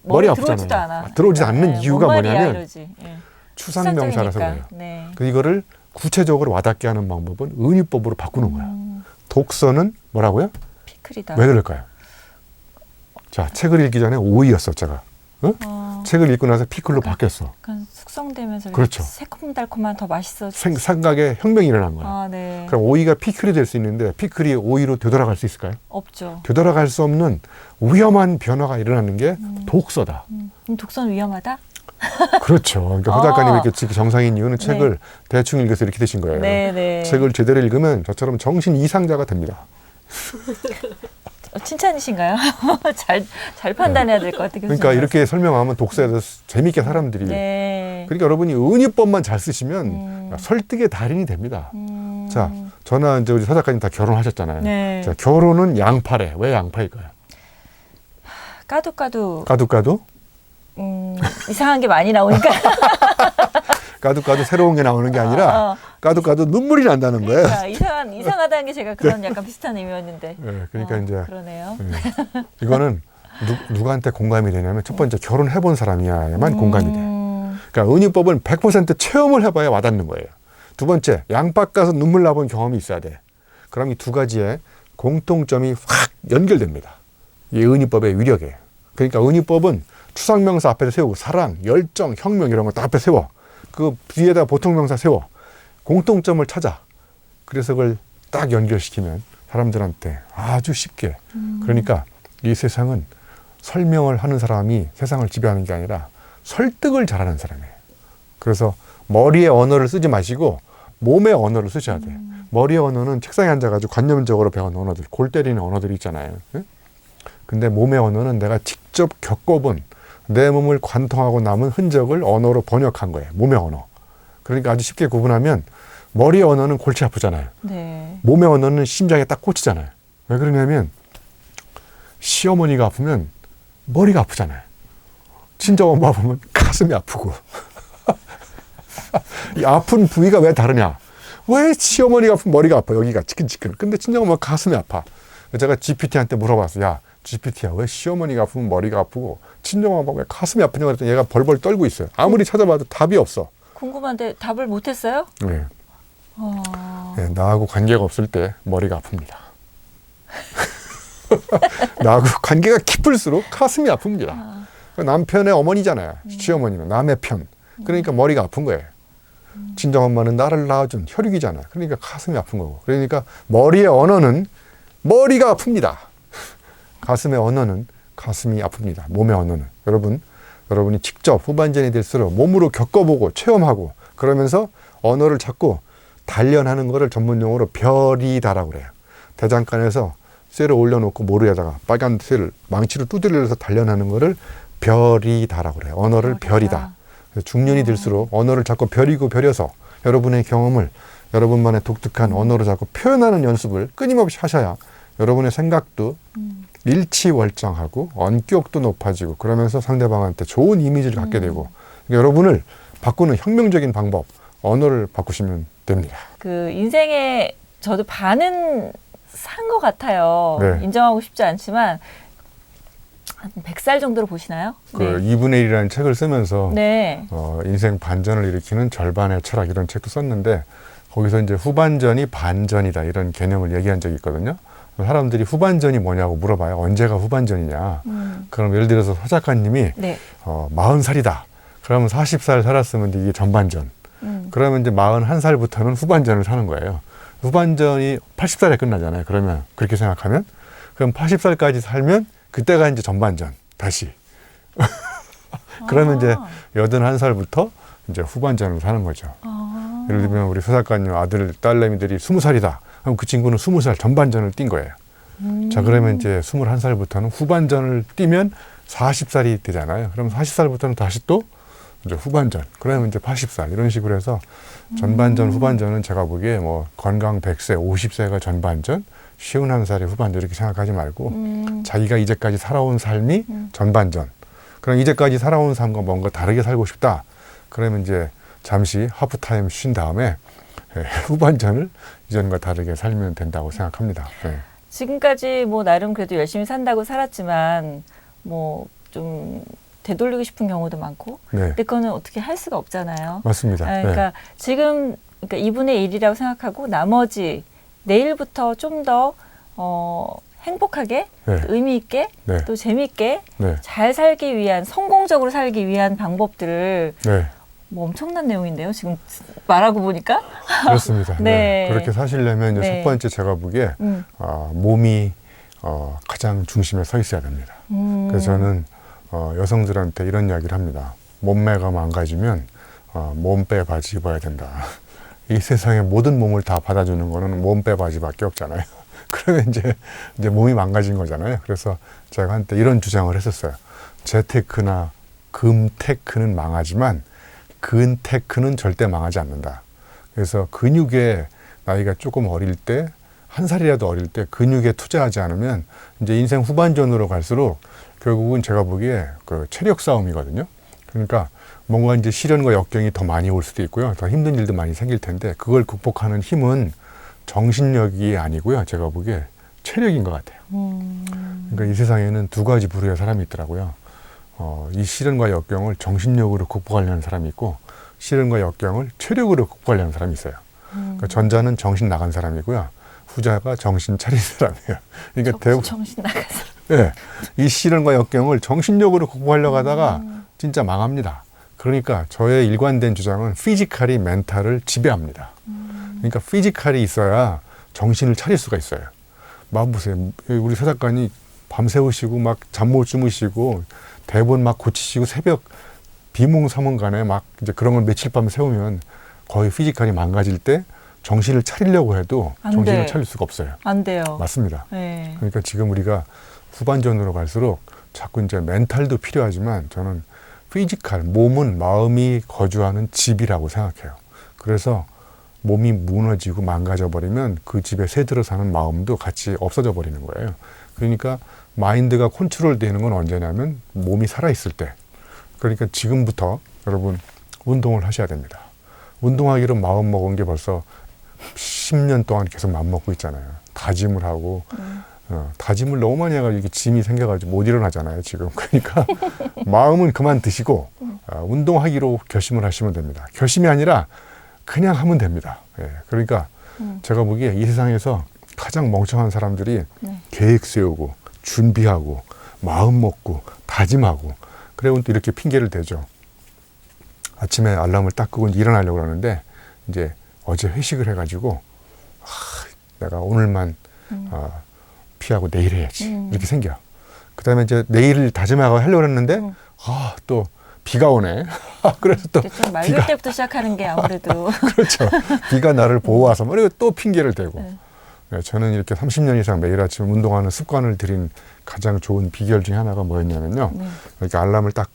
머리 아프잖아요. 않아. 들어오지 않는 이유가 뭐냐면 예. 추상명사라서 그래요. 네. 이거를 구체적으로 와닿게 하는 방법은 은유법으로 바꾸는 거야. 독서는 뭐라고요? 피클이다. 왜 그럴까요? 자, 책을 읽기 전에 오이였어, 제가. 어? 책을 읽고 나서 피클로 바뀌었어. 약간 숙성되면서 그렇죠. 새콤달콤한 더 맛있어. 생각에 혁명이 일어난 거야. 아, 네. 그럼 오이가 피클이 될 수 있는데 피클이 오이로 되돌아갈 수 있을까요? 없죠. 되돌아갈 수 없는 위험한 변화가 일어나는 게 독서다. 그럼 독서는 위험하다? 그렇죠. 그러니까 허 작가님이 이렇게 정상인 이유는 책을 대충 읽어서 이렇게 되신 거예요. 네. 책을 제대로 읽으면 저처럼 정신 이상자가 됩니다. 칭찬이신가요? 잘 판단해야 될 것 같아요. 그러니까 이렇게 설명하면 독서에 대해서 재미있게 사람들이. 네. 그러니까 여러분이 은유법만 잘 쓰시면 설득의 달인이 됩니다. 자, 저나 이제 우리 서 작가님 다 결혼하셨잖아요. 네. 자, 결혼은 양파래. 왜 양파일까요? 까도? 이상한 게 많이 나오니까. 까도 새로운 게 나오는 게 아니라 까도 눈물이 난다는 거예요. 그러니까 이상하다는 게 제가 그런 약간 비슷한 의미였는데. 네, 그러니까 이제 그러네요. 네. 이거는 누구한테 공감이 되냐면 첫 번째 결혼해본 사람이야만 공감이 돼. 그러니까 은유법은 100% 체험을 해봐야 와닿는 거예요. 두 번째 양파 까서 눈물 나본 경험이 있어야 돼. 그럼 이 두 가지의 공통점이 확 연결됩니다. 이 은유법의 위력이에요. 그러니까 은유법은 추상명사 앞에 세우고 사랑, 열정, 혁명 이런 거 다 앞에 세워. 그 뒤에다 보통명사 세워. 공통점을 찾아. 그래서 그걸 딱 연결시키면 사람들한테 아주 쉽게. 그러니까 이 세상은 설명을 하는 사람이 세상을 지배하는 게 아니라 설득을 잘하는 사람이에요. 그래서 머리의 언어를 쓰지 마시고 몸의 언어를 쓰셔야 돼요. 머리의 언어는 책상에 앉아가지고 관념적으로 배운 언어들, 골 때리는 언어들이 있잖아요. 근데 몸의 언어는 내가 직접 겪어본 내 몸을 관통하고 남은 흔적을 언어로 번역한 거예요. 몸의 언어. 그러니까 아주 쉽게 구분하면 머리의 언어는 골치 아프잖아요. 네. 몸의 언어는 심장에 딱 꽂히잖아요. 왜 그러냐면 시어머니가 아프면 머리가 아프잖아요. 친정엄마 보면 가슴이 아프고. 이 아픈 부위가 왜 다르냐? 왜 시어머니가 아프면 머리가 아파? 여기가 치근치근. 근데 친정엄마가 가슴이 아파. 제가 GPT한테 물어봤어. 야, GPT야, 왜 시어머니가 아프면 머리가 아프고 친정엄마가 왜 가슴이 아프냐고 그랬더니 얘가 벌벌 떨고 있어요. 아무리 찾아봐도 답이 없어. 궁금한데 답을 못했어요? 네. 네, 나하고 관계가 없을 때 머리가 아픕니다. 나하고 관계가 깊을수록 가슴이 아픕니다. 남편의 어머니잖아요. 시어머니는 남의 편. 그러니까 머리가 아픈 거예요. 친정엄마는 나를 낳아준 혈육이잖아요. 그러니까 가슴이 아픈 거고. 그러니까 머리의 언어는 머리가 아픕니다. 가슴의 언어는 가슴이 아픕니다. 몸의 언어는. 여러분이 직접 후반전이 될수록 몸으로 겪어보고 체험하고 그러면서 언어를 찾고 단련하는 거를 전문용어로 별이다라고 그래요. 대장간에서 쇠를 올려놓고 모르에다가 빨간 쇠를 망치로 두드려서 단련하는 거를 별이다라고 그래요. 언어를 별이다. 중년이 들수록 언어를 자꾸 별이고 별여서 여러분의 경험을 여러분만의 독특한 언어로 자꾸 표현하는 연습을 끊임없이 하셔야 여러분의 생각도 일치월장하고 원격도 높아지고 그러면서 상대방한테 좋은 이미지를 갖게 되고 여러분을 바꾸는 혁명적인 방법, 언어를 바꾸시면 됩니다. 그 인생에 저도 반은 산 것 같아요. 네. 인정하고 싶지 않지만 한 100살 정도로 보시나요? 그 2분의 1이라는 책을 쓰면서 네. 인생 반전을 일으키는 절반의 철학 이런 책도 썼는데 거기서 이제 후반전이 반전이다 이런 개념을 얘기한 적이 있거든요. 사람들이 후반전이 뭐냐고 물어봐요. 언제가 후반전이냐. 그럼 예를 들어서 서 작가님이 네. 40살이다. 그러면 40살 살았으면 이게 전반전. 그러면 이제 41살부터는 후반전을 사는 거예요. 후반전이 80살에 끝나잖아요. 그러면 그렇게 생각하면 그럼 80살까지 살면 그때가 이제 전반전 다시. 그러면 이제 81살부터 이제 후반전으로 사는 거죠. 예를 들면 우리 서 작가님 아들, 딸내미들이 20살이다. 그럼 그 친구는 20살 전반전을 뛴 거예요. 자, 그러면 이제 21살부터는 후반전을 뛰면 40살이 되잖아요. 그럼 40살부터는 다시 또 이제 후반전. 그러면 이제 80살. 이런 식으로 해서 전반전, 후반전은 제가 보기에 뭐 건강 100세, 50세가 전반전, 51살이 후반전 이렇게 생각하지 말고 자기가 이제까지 살아온 삶이 전반전. 그럼 이제까지 살아온 삶과 뭔가 다르게 살고 싶다. 그러면 이제 잠시 하프타임 쉰 다음에 후반전을 이전과 다르게 살면 된다고 생각합니다. 네. 지금까지 뭐 나름 그래도 열심히 산다고 살았지만 뭐 좀 되돌리고 싶은 경우도 많고 네. 근데 그거는 어떻게 할 수가 없잖아요. 맞습니다. 그러니까 지금 그러니까 2분의 1이라고 생각하고 나머지 내일부터 좀 더 행복하게 네. 의미 있게 네. 또 재미있게 네. 잘 살기 위한 성공적으로 살기 위한 방법들을 네. 뭐 엄청난 내용인데요. 지금 말하고 보니까. 그렇습니다. 네. 그렇게 사시려면 이제 네. 첫 번째 제가 보기에 몸이 가장 중심에 서 있어야 됩니다. 그래서 저는 여성들한테 이런 이야기를 합니다. 몸매가 망가지면 몸빼 바지 입어야 된다. 이 세상의 모든 몸을 다 받아주는 거는 몸빼 바지밖에 없잖아요. 그러면 이제 몸이 망가진 거잖아요. 그래서 제가 한때 이런 주장을 했었어요. 재테크나 금테크는 망하지만 근테크는 절대 망하지 않는다. 그래서 근육에 나이가 조금 어릴 때, 한 살이라도 어릴 때 근육에 투자하지 않으면 이제 인생 후반전으로 갈수록 결국은 제가 보기에 그 체력 싸움이거든요. 그러니까 뭔가 이제 시련과 역경이 더 많이 올 수도 있고요. 더 힘든 일도 많이 생길 텐데 그걸 극복하는 힘은 정신력이 아니고요. 제가 보기에 체력인 것 같아요. 그러니까 이 세상에는 두 가지 부류의 사람이 있더라고요. 이 시련과 역경을 정신력으로 극복하려는 사람이 있고 시련과 역경을 체력으로 극복하려는 사람이 있어요. 그러니까 전자는 정신 나간 사람이고요. 후자가 정신 차린 사람이에요. 그러니까 대부분 정신 나가서. 네, 이 시련과 역경을 정신력으로 극복하려고 하다가 진짜 망합니다. 그러니까 저의 일관된 주장은 피지컬이 멘탈을 지배합니다. 그러니까 피지컬이 있어야 정신을 차릴 수가 있어요. 마음 보세요. 우리 서 작가님 밤새우시고 막 잠 못 주무시고 대본 막 고치시고 새벽 비몽사몽간에 막 이제 그런 걸 며칠 밤 세우면 거의 피지컬이 망가질 때 정신을 차리려고 해도 정신을 차릴 수가 없어요. 안 돼요. 맞습니다. 네. 그러니까 지금 우리가 후반전으로 갈수록 자꾸 이제 멘탈도 필요하지만 저는 피지컬, 몸은 마음이 거주하는 집이라고 생각해요. 그래서 몸이 무너지고 망가져 버리면 그 집에 새들어 사는 마음도 같이 없어져 버리는 거예요. 그러니까 마인드가 컨트롤 되는 건 언제냐면 몸이 살아있을 때. 그러니까 지금부터 여러분 운동을 하셔야 됩니다. 운동하기로 마음 먹은 게 벌써 10년 동안 계속 마음 먹고 있잖아요. 다짐을 하고 다짐을 너무 많이 해가지고 이게 짐이 생겨가지고 못 일어나잖아요 지금. 그러니까 마음은 그만 드시고 운동하기로 결심을 하시면 됩니다. 결심이 아니라 그냥 하면 됩니다. 예, 그러니까 제가 보기에 이 세상에서 가장 멍청한 사람들이 계획 세우고 준비하고 마음 먹고 다짐하고 그리고 또 이렇게 핑계를 대죠. 아침에 알람을 딱 끄고 일어나려고 하는데 이제 어제 회식을 해가지고 내가 오늘만 피하고 내일 해야지 이렇게 생겨. 그 다음에 이제 내일을 다짐하고 하려고 했는데 또 비가 오네. 그래서 또 좀 맑을 때부터 시작하는 게 아무래도 그렇죠. 비가 나를 보호와서 그리고 또 핑계를 대고. 네, 저는 이렇게 30년 이상 매일 아침 운동하는 습관을 들인 가장 좋은 비결 중에 하나가 뭐였냐면요. 이렇게 알람을 딱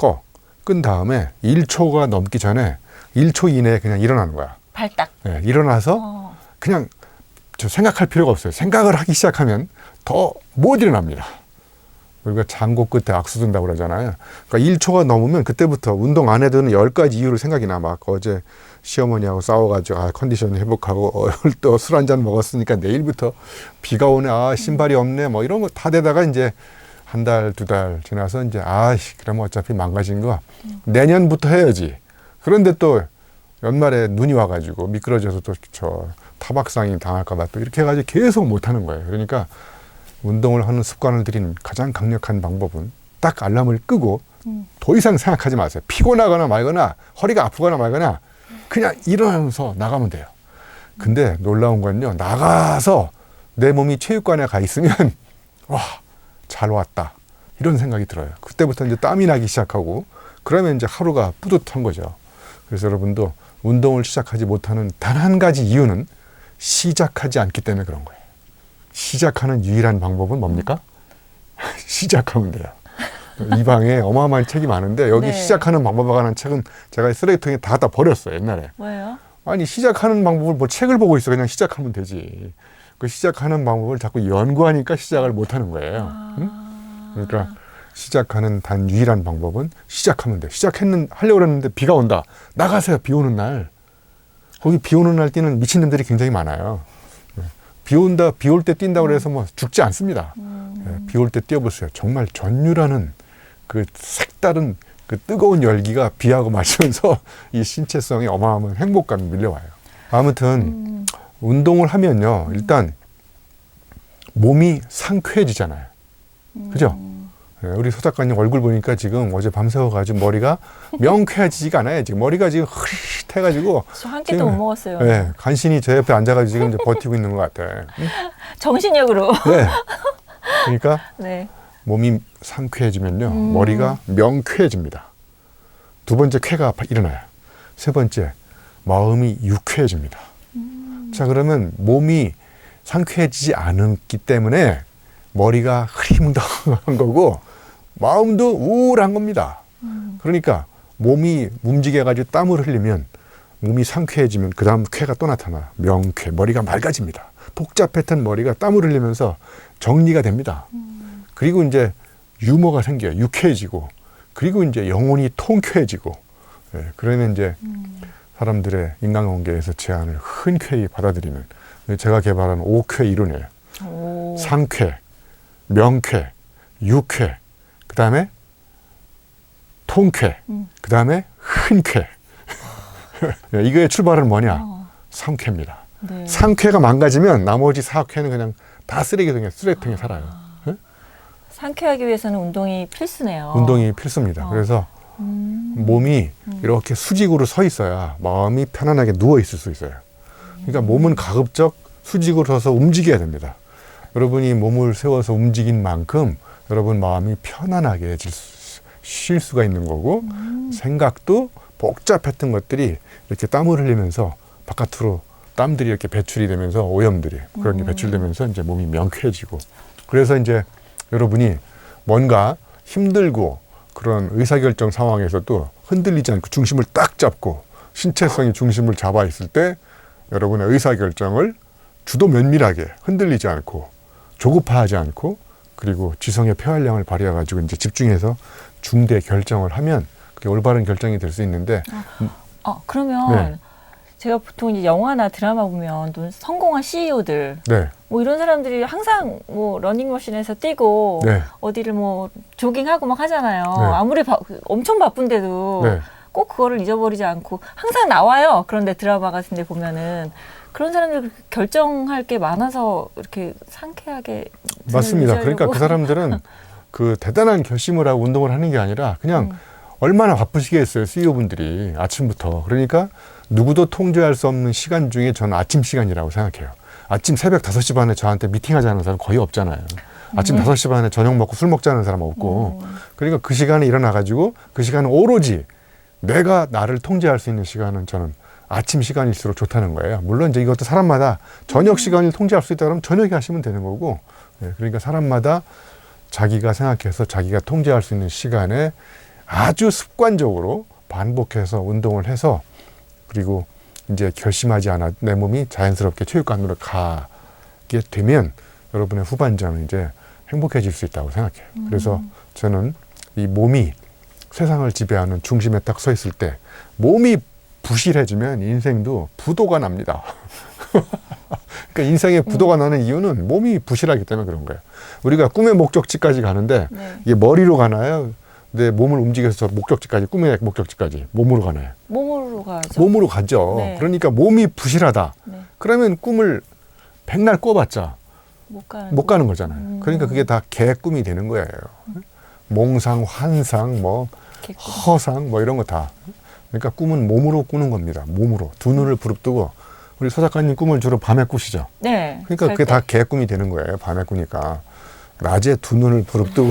끈 다음에 1초가 넘기 전에 1초 이내에 그냥 일어나는 거야. 발딱. 네, 일어나서 그냥 저 생각할 필요가 없어요. 생각을 하기 시작하면 더 못 일어납니다. 우리가 장고 끝에 악수 둔다고 그러잖아요. 그러니까 1초가 넘으면 그때부터 운동 안 해도는 10가지 이유로 생각이 나. 막 어제 시어머니하고 싸워가지고 컨디션 회복하고 또 술 한잔 먹었으니까 내일부터 비가 오네. 신발이 없네. 뭐 이런 거 다 되다가 이제 한 달, 두 달 지나서 이제 그럼 어차피 망가진 거 내년부터 해야지. 그런데 또 연말에 눈이 와가지고 미끄러져서 또 저 타박상이 당할까봐 또 이렇게 해가지고 계속 못하는 거예요. 그러니까 운동을 하는 습관을 들이는 가장 강력한 방법은 딱 알람을 끄고 더 이상 생각하지 마세요. 피곤하거나 말거나 허리가 아프거나 말거나 그냥 일어나면서 나가면 돼요. 근데 놀라운 건요. 나가서 내 몸이 체육관에 가 있으면 와, 잘 왔다. 이런 생각이 들어요. 그때부터 이제 땀이 나기 시작하고 그러면 이제 하루가 뿌듯한 거죠. 그래서 여러분도 운동을 시작하지 못하는 단 한 가지 이유는 시작하지 않기 때문에 그런 거예요. 시작하는 유일한 방법은 뭡니까? 시작하면 돼요. 이 방에 어마어마한 책이 많은데 여기 네. 시작하는 방법에 관한 책은 제가 쓰레기통에 다 갖다 버렸어요. 옛날에. 뭐예요? 아니 시작하는 방법을 뭐 책을 보고 있어. 그냥 시작하면 되지. 그 시작하는 방법을 자꾸 연구하니까 시작을 못하는 거예요. 응? 그러니까 시작하는 단 유일한 방법은 시작하면 돼. 하려고 했는데 비가 온다. 나가세요. 비 오는 날. 거기 비 오는 날 뛰는 미친놈들이 굉장히 많아요. 비 온다, 비 올 때 뛴다고 해서 뭐 죽지 않습니다. 비 올 때 뛰어보세요. 정말 전율하는 그 색다른 그 뜨거운 열기가 비하고 맞으면서 이 신체성이 어마어마한 행복감이 밀려와요. 아무튼 운동을 하면요. 일단 몸이 상쾌해지잖아요. 그죠? 우리 소 작가님 얼굴 보니까 지금 어제 밤새워가지고 머리가 명쾌해지지가 않아요. 지금 머리가 지금 흐릿해가지고. 저 한 끼도 못 먹었어요. 네, 간신히 제 옆에 앉아가지고 지금 이제 버티고 있는 것 같아요. 정신력으로. 네. 그러니까 네. 몸이 상쾌해지면요. 머리가 명쾌해집니다. 두 번째 쾌가 일어나요. 세 번째, 마음이 유쾌해집니다. 자, 그러면 몸이 상쾌해지지 않았기 때문에 머리가 흐리뭉덩한 거고 마음도 우울한 겁니다. 그러니까 몸이 움직여가지고 땀을 흘리면 몸이 상쾌해지면 그 다음 쾌가 또 나타나요. 명쾌, 머리가 맑아집니다. 복잡했던 머리가 땀을 흘리면서 정리가 됩니다. 그리고 이제 유머가 생겨요. 유쾌해지고 그리고 이제 영혼이 통쾌해지고 그러면 이제 사람들의 인간관계에서 제안을 흔쾌히 받아들이는 제가 개발한 5쾌 이론이에요. 오. 상쾌, 명쾌, 유쾌, 그 다음에 통쾌, 그 다음에 흔쾌. 이거의 출발은 뭐냐? 상쾌입니다. 네. 상쾌가 망가지면 나머지 4쾌는 그냥 다 쓰레기통에 살아요. 상쾌하기 위해서는 운동이 필수네요. 운동이 필수입니다. 그래서 몸이 이렇게 수직으로 서 있어야 마음이 편안하게 누워 있을 수 있어요. 그러니까 몸은 가급적 수직으로 서서 움직여야 됩니다. 여러분이 몸을 세워서 움직인 만큼 여러분 마음이 편안하게 쉴 수가 있는 거고 생각도 복잡했던 것들이 이렇게 땀을 흘리면서 바깥으로 땀들이 이렇게 배출이 되면서 오염들이 그런 게 배출되면서 이제 몸이 명쾌해지고 그래서 이제 여러분이 뭔가 힘들고 그런 의사결정 상황에서도 흔들리지 않고 중심을 딱 잡고 신체성이 중심을 잡아 있을 때 여러분의 의사결정을 주도 면밀하게 흔들리지 않고 조급하지 않고 그리고 지성의 폐활량을 발휘해가지고 이제 집중해서 중대 결정을 하면 그게 올바른 결정이 될 수 있는데 그러면 네. 제가 보통 이제 영화나 드라마 보면 또 성공한 CEO들 네. 뭐 이런 사람들이 항상 뭐 러닝머신에서 뛰고 네. 어디를 뭐 조깅하고 막 하잖아요. 네. 아무리 엄청 바쁜데도 네. 꼭 그거를 잊어버리지 않고 항상 나와요. 그런데 드라마 같은 데 보면은 그런 사람들 결정할 게 많아서 이렇게 상쾌하게 맞습니다. 유지하려고. 그러니까 그 사람들은 그 대단한 결심을 하고 운동을 하는 게 아니라 그냥 얼마나 바쁘시겠어요. CEO분들이 아침부터. 그러니까 누구도 통제할 수 없는 시간 중에 저는 아침 시간이라고 생각해요. 아침 새벽 5시 반에 저한테 미팅하자는 사람 거의 없잖아요. 아침 5시 반에 저녁 먹고 술 먹자는 사람 없고 그러니까 그 시간에 일어나가지고 그 시간은 오로지 내가 나를 통제할 수 있는 시간은 저는 아침 시간일수록 좋다는 거예요. 물론 이제 이것도 사람마다 저녁 시간을 통제할 수 있다 그러면 저녁에 하시면 되는 거고 그러니까 사람마다 자기가 생각해서 자기가 통제할 수 있는 시간에 아주 습관적으로 반복해서 운동을 해서 그리고 이제 결심하지 않아 내 몸이 자연스럽게 체육관으로 가게 되면 여러분의 후반전은 이제 행복해질 수 있다고 생각해요. 그래서 저는 이 몸이 세상을 지배하는 중심에 딱 서 있을 때 몸이 부실해지면 인생도 부도가 납니다. 그러니까 인생에 부도가 나는 이유는 몸이 부실하기 때문에 그런 거예요. 우리가 꿈의 목적지까지 가는데 네. 이게 머리로 가나요? 내 몸을 움직여서 목적지까지, 꿈의 목적지까지 몸으로 가나요? 몸으로 가죠. 몸으로 가죠. 네. 그러니까 몸이 부실하다. 네. 그러면 꿈을 백날 꿔봤자 못 가는 거잖아요. 그러니까 그게 다 개꿈이 되는 거예요. 몽상, 환상, 뭐 개꿈. 허상, 뭐 이런 거 다. 그러니까 꿈은 몸으로 꾸는 겁니다. 몸으로 두 눈을 부릅뜨고 우리 서 작가님 꿈을 주로 밤에 꾸시죠. 네. 그러니까 그게 다 개꿈이 되는 거예요. 밤에 꾸니까 낮에 두 눈을 부릅뜨고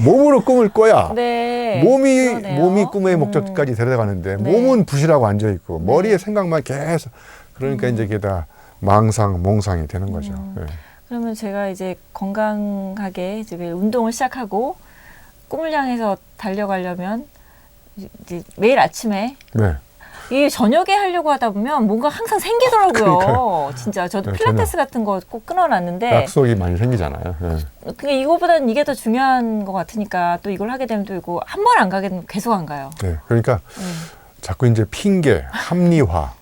몸으로 꿈을 꿔야 네. 몸이 그러네요. 꿈의 목적지까지 데려가는데 네. 몸은 부실하고 앉아 있고 네. 머리에 생각만 계속 그러니까 이제 그게 다 망상, 몽상이 되는 거죠. 네. 그러면 제가 이제 건강하게 이제 매일 운동을 시작하고 꿈을 향해서 달려가려면 이제 매일 아침에 네. 이게 저녁에 하려고 하다 보면 뭔가 항상 생기더라고요. 그러니까요. 진짜 저도 네, 필라테스 같은 거 꼭 끊어놨는데 약속이 많이 생기잖아요. 네. 그러니까 이거보다는 이게 더 중요한 것 같으니까 또 이걸 하게 되면 또 이거 한 번 안 가게 되면 계속 안 가요. 네. 그러니까 자꾸 이제 핑계, 합리화.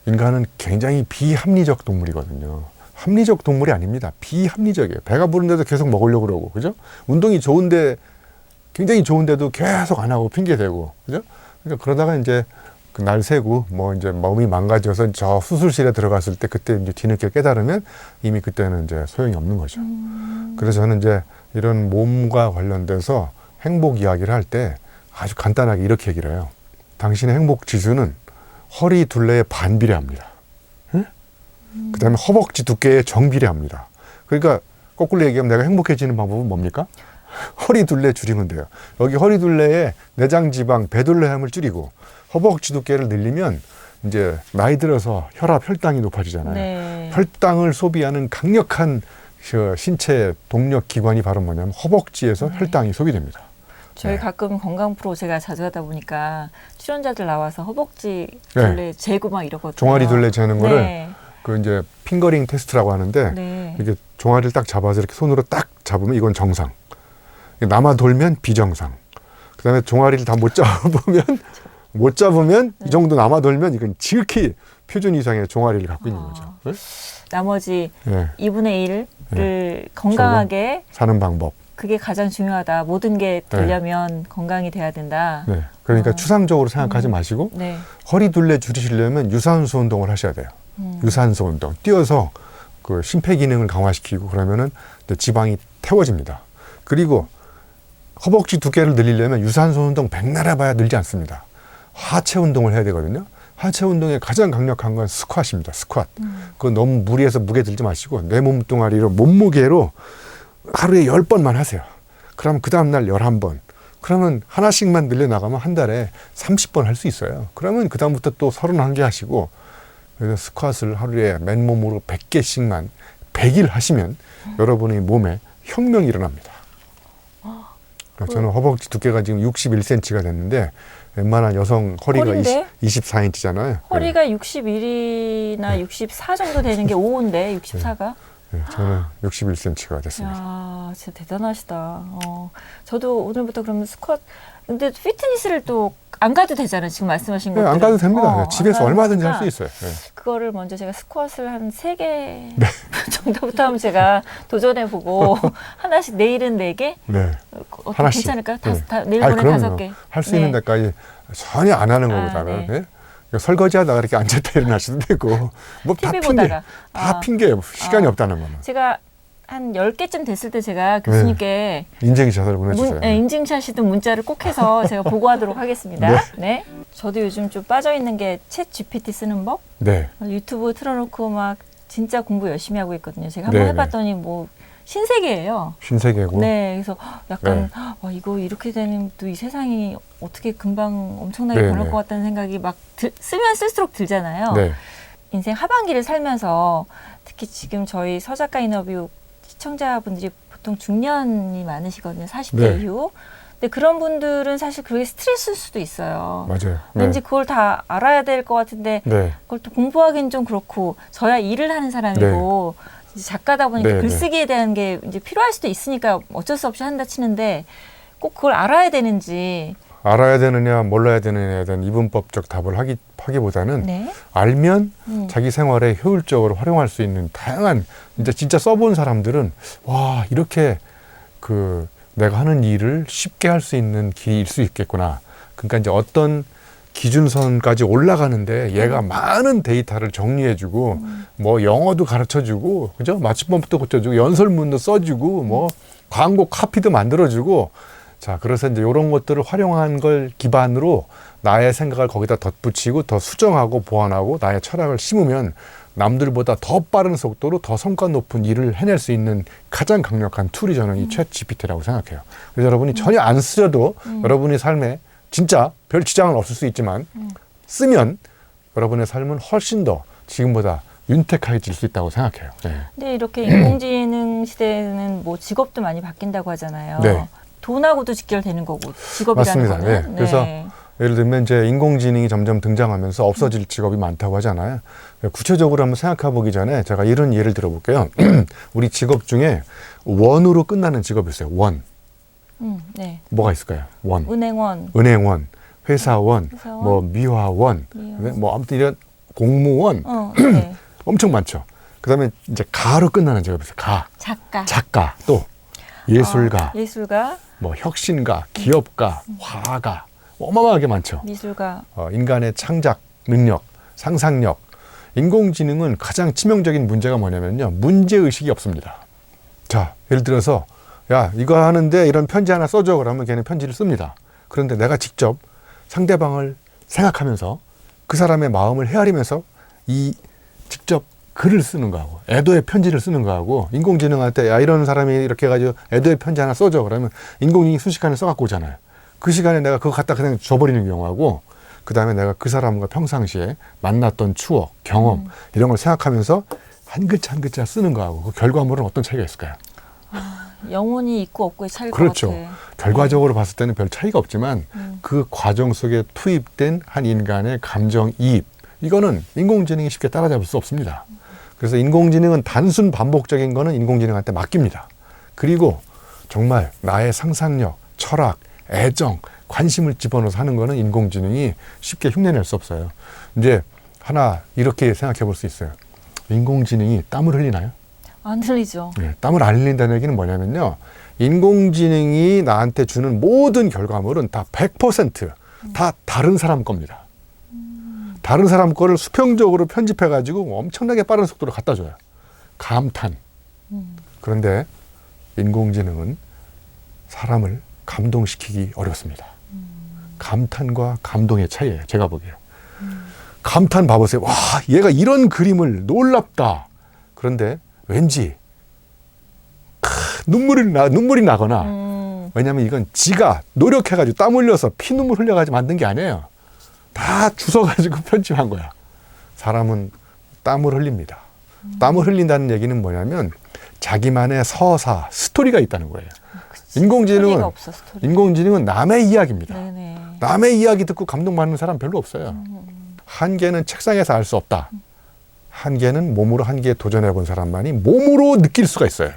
인간은 굉장히 비합리적 동물이거든요. 합리적 동물이 아닙니다. 비합리적이에요. 배가 부른데도 계속 먹으려고 그러고, 그죠? 운동이 좋은데, 굉장히 좋은데도 계속 안 하고 핑계대고, 그죠? 그러니까 그러다가 이제 날 새고, 뭐 이제 몸이 망가져서 저 수술실에 들어갔을 때 그때 이제 뒤늦게 깨달으면 이미 그때는 이제 소용이 없는 거죠. 그래서 저는 이제 이런 몸과 관련돼서 행복 이야기를 할 때 아주 간단하게 이렇게 얘기를 해요. 당신의 행복 지수는 허리 둘레에 반비례합니다. 응? 그다음에 허벅지 두께에 정비례합니다. 그러니까 거꾸로 얘기하면 내가 행복해지는 방법은 뭡니까? 허리 둘레 줄이면 돼요. 여기 허리 둘레에 내장 지방, 배둘레함을 줄이고 허벅지 두께를 늘리면 이제 나이 들어서 혈당이 높아지잖아요. 네. 혈당을 소비하는 강력한 신체 동력 기관이 바로 뭐냐면 허벅지에서 혈당이 소비됩니다. 저희 네. 가끔 건강 프로 제가 자주 하다 보니까 출연자들 나와서 허벅지 둘레 재고 막 이러거든요. 종아리 둘레 재는 거를 네. 그 이제 핑거링 테스트라고 하는데 네. 이렇게 종아리를 딱 잡아서 이렇게 손으로 딱 잡으면 이건 정상. 남아 돌면 비정상. 그다음에 종아리를 다 못 잡으면 이 정도 남아 돌면 이건 지극히 표준 이상의 종아리를 갖고 있는 거죠. 네? 나머지 네. 2분의 1을 건강하게 사는 방법. 그게 가장 중요하다. 모든 게 되려면 건강이 돼야 된다. 네. 그러니까 추상적으로 생각하지 마시고 네. 허리 둘레 줄이시려면 유산소 운동을 하셔야 돼요. 유산소 운동. 뛰어서 그 심폐 기능을 강화시키고 그러면은 이제 지방이 태워집니다. 그리고 허벅지 두께를 늘리려면 유산소 운동 백날 해봐야 늘지 않습니다. 하체 운동을 해야 되거든요. 하체 운동의 가장 강력한 건 스쿼트입니다. 스쿼트. 그거 너무 무리해서 무게 들지 마시고 내 몸뚱아리로 몸무게로 하루에 10번만 하세요. 그럼 그 다음날 11번. 그러면 하나씩만 늘려나가면 한 달에 30번 할 수 있어요. 그러면 그 다음부터 또 31개 하시고 그래서 스쿼트를 하루에 맨몸으로 100개씩만 100일 하시면 여러분의 몸에 혁명이 일어납니다. 저는 허벅지 두께가 지금 61cm가 됐는데 웬만한 여성 허리가 허리인데? 24인치잖아요. 허리가 61이나 64 정도 되는 게 5인데 64가? 네, 저는 61cm가 됐습니다. 야, 진짜 대단하시다. 저도 오늘부터 그러면 스쿼트 근데 피트니스를 또 안 가도 되잖아요. 지금 말씀하신 것들. 안 가도 됩니다. 집에서 안 얼마든지 가니까 할 수 있어요. 네. 그거를 먼저 제가 스쿼트를 한 3개 정도부터 하면 제가 도전해보고 하나씩 내일은 4개? 네. 하나씩. 괜찮을까요? 네. 내일 모레 5개. 할 수 있는 데까지 전혀 안 하는 것보다는 네. 네? 설거지하다가 이렇게 앉았다 일어나셔도 되고 뭐 다 TV 핑계. 보다가. 다 핑계예요. 시간이 없다는 거는. 제가 한 10개쯤 됐을 때 제가 교수님께 인증샷을 보내주세요. 인증샷이든 문자를 꼭 해서 제가 보고하도록 하겠습니다. 네. 저도 요즘 좀 빠져있는 게 챗 GPT 쓰는 법? 네. 유튜브 틀어놓고 막 진짜 공부 열심히 하고 있거든요. 제가 네, 한번 해봤더니 뭐 신세계예요. 신세계고. 네, 그래서 약간 네. 와, 이거 이렇게 되면 또 이 세상이 어떻게 금방 엄청나게 네, 변할 네. 것 같다는 생각이 막 쓰면 쓸수록 들잖아요. 네. 인생 하반기를 살면서 특히 지금 저희 서 작가 인터뷰 시청자분들이 보통 중년이 많으시거든요. 40대 네. 이후. 근데 그런 분들은 사실 그게 스트레스일 수도 있어요. 맞아요. 왠지 그걸 다 알아야 될 것 같은데 네. 그걸 또 공부하기는 좀 그렇고 저야 일을 하는 사람이고 이제 작가다 보니까 네, 글쓰기에 대한 게 이제 필요할 수도 있으니까 어쩔 수 없이 한다 치는데 꼭 그걸 알아야 되는지 알아야 되느냐 몰라야 되느냐에 대한 이분법적 답을 하기보다는 네. 알면 자기 생활에 효율적으로 활용할 수 있는 다양한 진짜 써본 사람들은 와 이렇게 그 내가 하는 일을 쉽게 할 수 있는 길일 수 있겠구나. 그러니까 이제 어떤 기준선까지 올라가는데 얘가 많은 데이터를 정리해주고 뭐 영어도 가르쳐주고 그죠? 맞춤법도 고쳐주고 연설문도 써주고 뭐 광고 카피도 만들어주고 자 그래서 이제 이런 것들을 활용한 걸 기반으로 나의 생각을 거기다 덧붙이고 더 수정하고 보완하고 나의 철학을 심으면 남들보다 더 빠른 속도로 더 성과 높은 일을 해낼 수 있는 가장 강력한 툴이 저는 이 챗 GPT라고 생각해요. 그래서 여러분이 전혀 안 쓰셔도 여러분의 삶에 진짜 별 지장은 없을 수 있지만 쓰면 여러분의 삶은 훨씬 더 지금보다 윤택해질 수 있다고 생각해요. 네. 근데 이렇게 인공지능 시대에는 뭐 직업도 많이 바뀐다고 하잖아요. 네. 돈하고도 직결되는 거고 직업이라는 맞습니다. 거는. 네. 그래서 예를 들면 이제 인공지능이 점점 등장하면서 없어질 직업이 많다고 하잖아요. 구체적으로 한번 생각해 보기 전에 제가 이런 예를 들어볼게요. 우리 직업 중에 원으로 끝나는 직업이 있어요. 원. 네. 뭐가 있을까요? 원. 은행원, 회사원, 뭐 미화원, 뭐 아무튼 이런 공무원 네. 엄청 많죠. 그다음에 이제 가로 끝나는 직업이 있어요. 작가, 또 예술가, 뭐 혁신가, 기업가, 화가 어마어마하게 많죠. 미술가, 인간의 창작 능력, 상상력. 인공지능은 가장 치명적인 문제가 뭐냐면요. 문제의식이 없습니다. 자, 예를 들어서 야, 이거 하는데 이런 편지 하나 써줘. 그러면 걔는 편지를 씁니다. 그런데 내가 직접 상대방을 생각하면서 그 사람의 마음을 헤아리면서 이 직접 글을 쓰는 거하고 애도의 편지를 쓰는 거하고 인공지능한테 야, 이런 사람이 이렇게 해가지고 애도의 편지 하나 써줘. 그러면 인공지능이 순식간에 써갖고 오잖아요. 그 시간에 내가 그거 갖다 그냥 줘버리는 경우하고 그 다음에 내가 그 사람과 평상시에 만났던 추억, 경험 이런 걸 생각하면서 한 글자 한 글자 쓰는 거하고 그 결과물은 어떤 차이가 있을까요? 영혼이 있고 없고의 차이가 그렇죠. 같아. 결과적으로 봤을 때는 별 차이가 없지만 그 과정 속에 투입된 한 인간의 감정이입 이거는 인공지능이 쉽게 따라잡을 수 없습니다. 그래서 인공지능은 단순 반복적인 거는 인공지능한테 맡깁니다. 그리고 정말 나의 상상력, 철학, 애정, 관심을 집어넣어서 하는 거는 인공지능이 쉽게 흉내낼 수 없어요. 이제 하나 이렇게 생각해 볼 수 있어요. 인공지능이 땀을 흘리나요? 안 흘리죠. 네, 땀을 안 흘린다는 얘기는 뭐냐면요. 인공지능이 나한테 주는 모든 결과물은 다 100% 다른 사람 겁니다. 다른 사람 거를 수평적으로 편집해가지고 엄청나게 빠른 속도로 갖다 줘요. 감탄. 그런데 인공지능은 사람을 감동시키기 어렵습니다. 감탄과 감동의 차이예요. 제가 보기에. 감탄 봐보세요. 와, 얘가 이런 그림을 놀랍다. 그런데 왠지 눈물이 나거나 왜냐하면 이건 지가 노력해가지고 땀 흘려서 피눈물 흘려가지고 만든 게 아니에요. 다 주워가지고 편집한 거야. 사람은 땀을 흘립니다. 땀을 흘린다는 얘기는 뭐냐면 자기만의 서사, 스토리가 있다는 거예요. 인공지능은 남의 이야기입니다. 네네. 남의 이야기 듣고 감동받는 사람 별로 없어요. 한계는 책상에서 알 수 없다. 한계는 몸으로 한계에 도전해본 사람만이 몸으로 느낄 수가 있어요.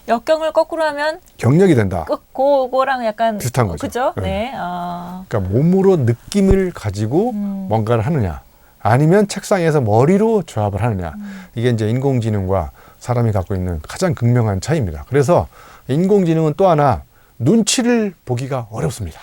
역경을 거꾸로 하면 경력이 된다. 그거랑 약간 비슷한 거죠. 그죠? 네. 네. 그러니까 몸으로 느낌을 가지고 뭔가를 하느냐, 아니면 책상에서 머리로 조합을 하느냐. 이게 이제 인공지능과 사람이 갖고 있는 가장 극명한 차이입니다. 그래서 인공지능은 또 하나 눈치를 보기가 어렵습니다.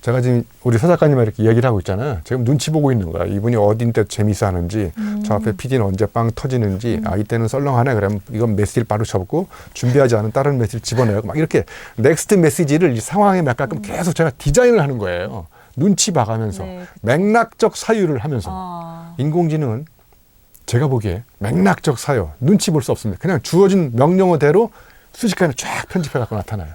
제가 지금 우리 서 작가님과 이렇게 얘기를 하고 있잖아요. 지금 눈치 보고 있는 거야. 이분이 어딘데 재밌어 하는지, 저 앞에 PD는 언제 빵 터지는지, 이때는 썰렁하네. 그러면 이건 메시지를 바로 접고 준비하지 않은 다른 메시지를 집어넣고 막 이렇게 넥스트 메시지를 이 상황에 맞게끔 계속 제가 디자인을 하는 거예요. 눈치 봐가면서 네. 맥락적 사유를 하면서. 인공지능은 제가 보기에 맥락적 사유, 눈치 볼 수 없습니다. 그냥 주어진 명령어대로 순식간에 쫙 편집해갖고 나타나요.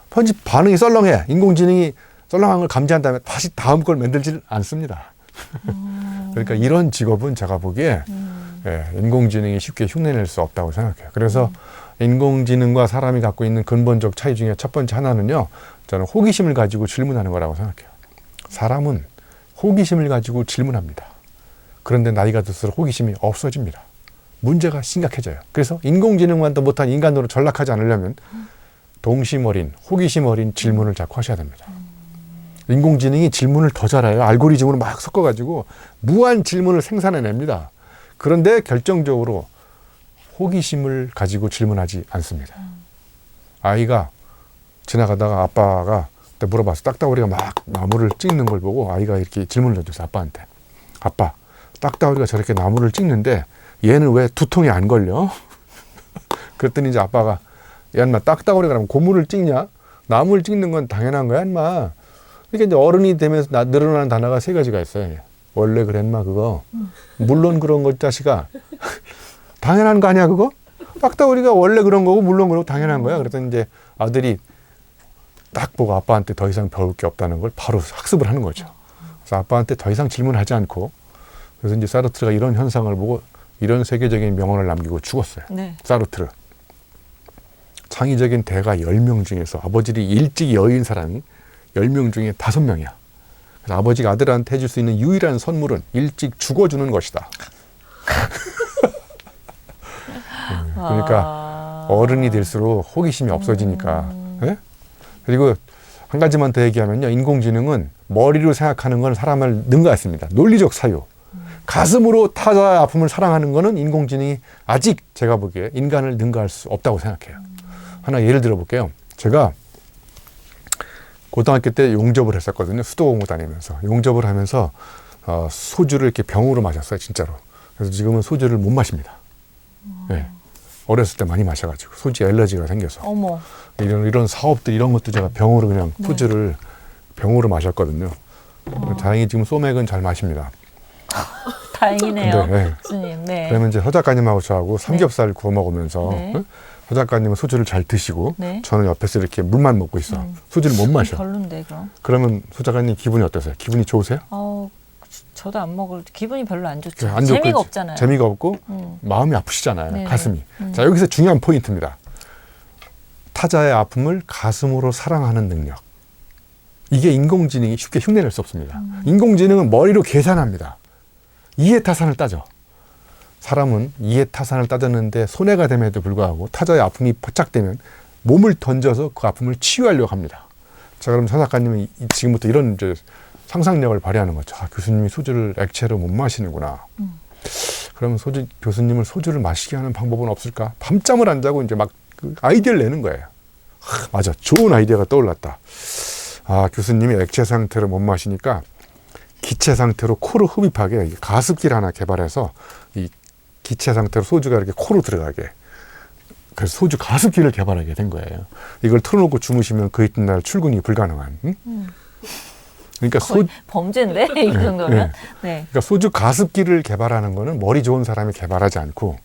편집 반응이 썰렁해. 인공지능이 썰렁한 걸 감지한 다음에 다시 다음 걸 만들지는 않습니다. 그러니까 이런 직업은 제가 보기에 인공지능이 쉽게 흉내낼 수 없다고 생각해요. 그래서 인공지능과 사람이 갖고 있는 근본적 차이 중에 첫 번째 하나는요. 저는 호기심을 가지고 질문하는 거라고 생각해요. 사람은 호기심을 가지고 질문합니다. 그런데 나이가 들수록 호기심이 없어집니다. 문제가 심각해져요. 그래서 인공지능만도 못한 인간으로 전락하지 않으려면 동심 어린, 호기심 어린 질문을 자꾸 하셔야 됩니다. 인공지능이 질문을 더 잘해요. 알고리즘으로 막 섞어가지고 무한 질문을 생산해냅니다. 그런데 결정적으로 호기심을 가지고 질문하지 않습니다. 아이가 지나가다가 아빠가 그때 물어봤어. 딱따구리가 막 나무를 찍는 걸 보고 아이가 이렇게 질문을 던졌어. 아빠한테. 아빠, 딱따구리가 저렇게 나무를 찍는데 얘는 왜 두통이 안 걸려? 그랬더니 이제 아빠가 야 인마 딱따구리가 그러면 고무를 찍냐? 나무를 찍는 건 당연한 거야 인마. 그러니까 이제 어른이 되면서 늘어나는 단어가 세 가지가 있어요. 원래 그래 인마 그거. 물론 그런 거 자식아. 당연한 거 아니야 그거? 딱따구리가 원래 그런 거고 물론 그러고 당연한 거야. 그랬더니 이제 아들이 딱 보고 아빠한테 더 이상 배울 게 없다는 걸 바로 학습을 하는 거죠. 그래서 아빠한테 더 이상 질문하지 않고 그래서 이제 사르트르가 이런 현상을 보고 이런 세계적인 명언을 남기고 죽었어요. 네. 사르트르. 창의적인 대가 10명 중에서 아버지를 일찍 여인 사람이 10명 중에 5명이야. 그래서 아버지가 아들한테 해줄 수 있는 유일한 선물은 일찍 죽어주는 것이다. 그러니까 어른이 될수록 호기심이 없어지니까. 네? 그리고 한 가지만 더 얘기하면요. 인공지능은 머리로 생각하는 건 사람을 능가했습니다. 논리적 사유. 가슴으로 타자의 아픔을 사랑하는 거는 인공지능이 아직 제가 보기에 인간을 능가할 수 없다고 생각해요. 하나 예를 들어 볼게요. 제가 고등학교 때 용접을 했었거든요. 수도공고 다니면서. 용접을 하면서 소주를 이렇게 병으로 마셨어요. 진짜로. 그래서 지금은 소주를 못 마십니다. 네. 어렸을 때 많이 마셔가지고 소주 알러지가 생겨서. 어머. 이런 사업들 이런 것도 제가 병으로 그냥 네. 소주를 병으로 마셨거든요. 다행히 지금 소맥은 잘 마십니다. 다행이네요. 네. 교수님. 네. 그러면 이제 서 작가님하고 저하고 삼겹살 구워 먹으면서 네. 서 작가님은 소주를 잘 드시고 네. 저는 옆에서 이렇게 물만 먹고 있어. 소주를 못 마셔. 별론데 그럼. 그러면 서 작가님 기분이 어떠세요? 기분이 좋으세요? 저도 안 먹을 기분이 별로 안 좋죠. 안 좋고, 재미가 없잖아요. 재미가 없고 마음이 아프시잖아요. 네네. 가슴이. 자, 여기서 중요한 포인트입니다. 타자의 아픔을 가슴으로 사랑하는 능력. 이게 인공지능이 쉽게 흉내낼 수 없습니다. 인공지능은 머리로 계산합니다. 이해타산을 따져. 사람은 이해타산을 따졌는데 손해가 됨에도 불구하고 타자의 아픔이 포착되면 몸을 던져서 그 아픔을 치유하려고 합니다. 자, 그럼 서 작가님은 지금부터 이런 이제 상상력을 발휘하는 거죠. 아, 교수님이 소주를 액체로 못 마시는구나. 그러면 교수님을 소주를 마시게 하는 방법은 없을까? 밤잠을 안 자고 이제 막 그 아이디어를 내는 거예요. 맞아. 좋은 아이디어가 떠올랐다. 아, 교수님이 액체 상태로 못 마시니까 기체 상태로 코로 흡입하게 가습기를 하나 개발해서 이 기체 상태로 소주가 이렇게 코로 들어가게. 그래서 소주 가습기를 개발하게 된 거예요. 이걸 틀어놓고 주무시면 그 이튿날 출근이 불가능한. 응? 그러니까 범죄인데 이 정도면. 네. 네. 그러니까 소주 가습기를 개발하는 거는 머리 좋은 사람이 개발하지 않고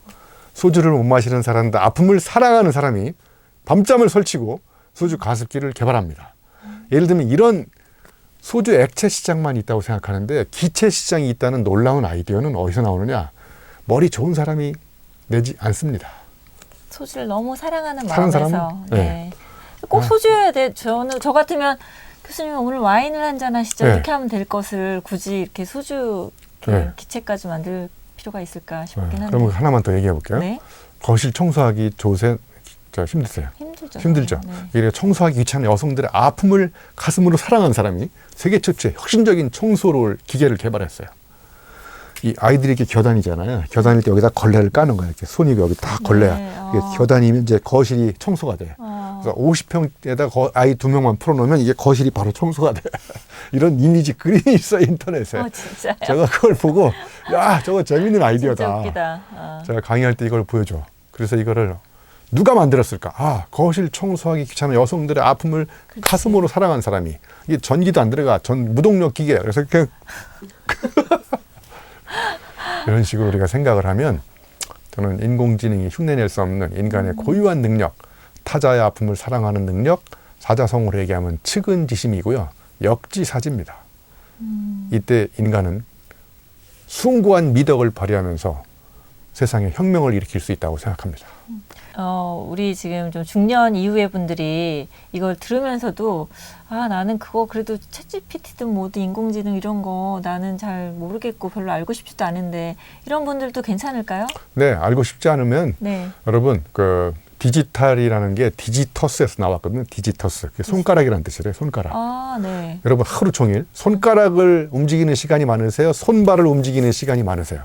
소주를 못 마시는 사람들, 아픔을 사랑하는 사람이 밤잠을 설치고 소주 가습기를 개발합니다. 예를 들면 이런 소주 액체 시장만 있다고 생각하는데 기체 시장이 있다는 놀라운 아이디어는 어디서 나오느냐? 머리 좋은 사람이 내지 않습니다. 소주를 너무 사랑하는 사랑하는 마음에서. 사람은? 네. 네. 꼭 소주여야 돼. 저 같으면 교수님 오늘 와인을 한잔 하시죠. 네. 이렇게 하면 될 것을 굳이 이렇게 소주 네. 기체까지 만들 필요가 있을까 싶긴 한데. 그럼 하나만 더 얘기해 볼게요. 네. 거실 청소하기 좋으세요? 힘드세요? 힘들죠. 네. 이게 청소하기 귀찮은 여성들의 아픔을 가슴으로 사랑하는 사람이 세계 최초의 혁신적인 청소를 기계를 개발했어요. 이 아이들이 이렇게 겨다니잖아요. 겨다닐 때 여기다 걸레를 까는 거예요. 이렇게 손이 여기 다 걸레야. 네. 이게 겨다니면 이제 거실이 청소가 돼. 그래서 50평에다 아이 2명만 풀어놓으면 이게 거실이 바로 청소가 돼. 이런 이미지 그림이 있어요, 인터넷에. 진짜요? 제가 그걸 보고 야, 저거 재밌는 아이디어다. 진짜 웃기다. 제가 강의할 때 이걸 보여줘. 그래서 이거를 누가 만들었을까? 아, 거실 청소하기 귀찮은 여성들의 아픔을 가슴으로 사랑한 사람이. 이게 전기도 안 들어가. 무동력 기계. 그래서 이렇게 이런 식으로 우리가 생각을 하면 저는 인공지능이 흉내낼 수 없는 인간의 고유한 능력, 타자의 아픔을 사랑하는 능력, 사자성어로 얘기하면 측은지심이고요. 역지사지입니다. 이때 인간은 숭고한 미덕을 발휘하면서 세상에 혁명을 일으킬 수 있다고 생각합니다. 우리 지금 좀 중년 이후의 분들이 이걸 들으면서도 나는 그거 그래도 챗GPT든 뭐든 인공지능 이런 거 나는 잘 모르겠고 별로 알고 싶지도 않은데 이런 분들도 괜찮을까요? 네, 알고 싶지 않으면 네. 여러분 디지털이라는 게 디지터스에서 나왔거든요. 디지터스. 그게 손가락이라는 뜻이래요. 손가락. 아, 네. 여러분 하루 종일 손가락을 움직이는 시간이 많으세요? 손발을 움직이는 시간이 많으세요?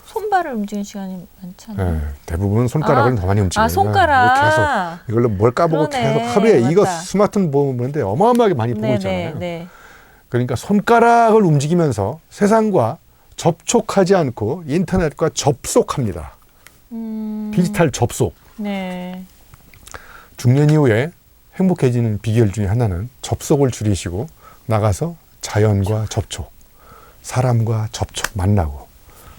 손발을 움직이는 시간이 많지 않나요? 네, 대부분 손가락을 더 많이 움직여요. 아, 손가락. 계속 이걸로 뭘 까보고 그러네. 계속 하루에 이거 맞다. 스마트폰 보는데 어마어마하게 많이 보고 있잖아요. 네. 그러니까 손가락을 움직이면서 세상과 접촉하지 않고 인터넷과 접속합니다. 디지털 접속. 네. 중년 이후에 행복해지는 비결 중에 하나는 접속을 줄이시고 나가서 자연과 접촉, 사람과 접촉, 만나고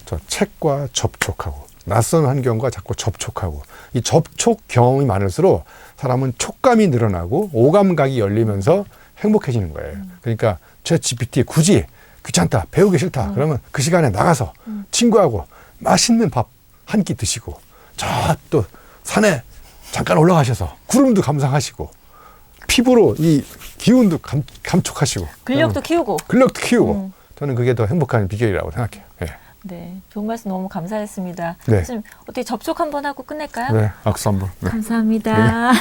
저 책과 접촉하고 낯선 환경과 자꾸 접촉하고 이 접촉 경험이 많을수록 사람은 촉감이 늘어나고 오감각이 열리면서 행복해지는 거예요. 그러니까 챗GPT 굳이 귀찮다, 배우기 싫다 그러면 그 시간에 나가서 친구하고 맛있는 밥 한 끼 드시고 저 또 산에 잠깐 올라가셔서 구름도 감상하시고 피부로 이 기운도 감촉하시고 근력도 키우고. 근력도 키우고 저는 그게 더 행복한 비결이라고 생각해요. 예. 네. 좋은 말씀 너무 감사했습니다. 네. 지금 어떻게 접촉 한번 하고 끝낼까요? 네, 악수 한번. 네. 감사합니다.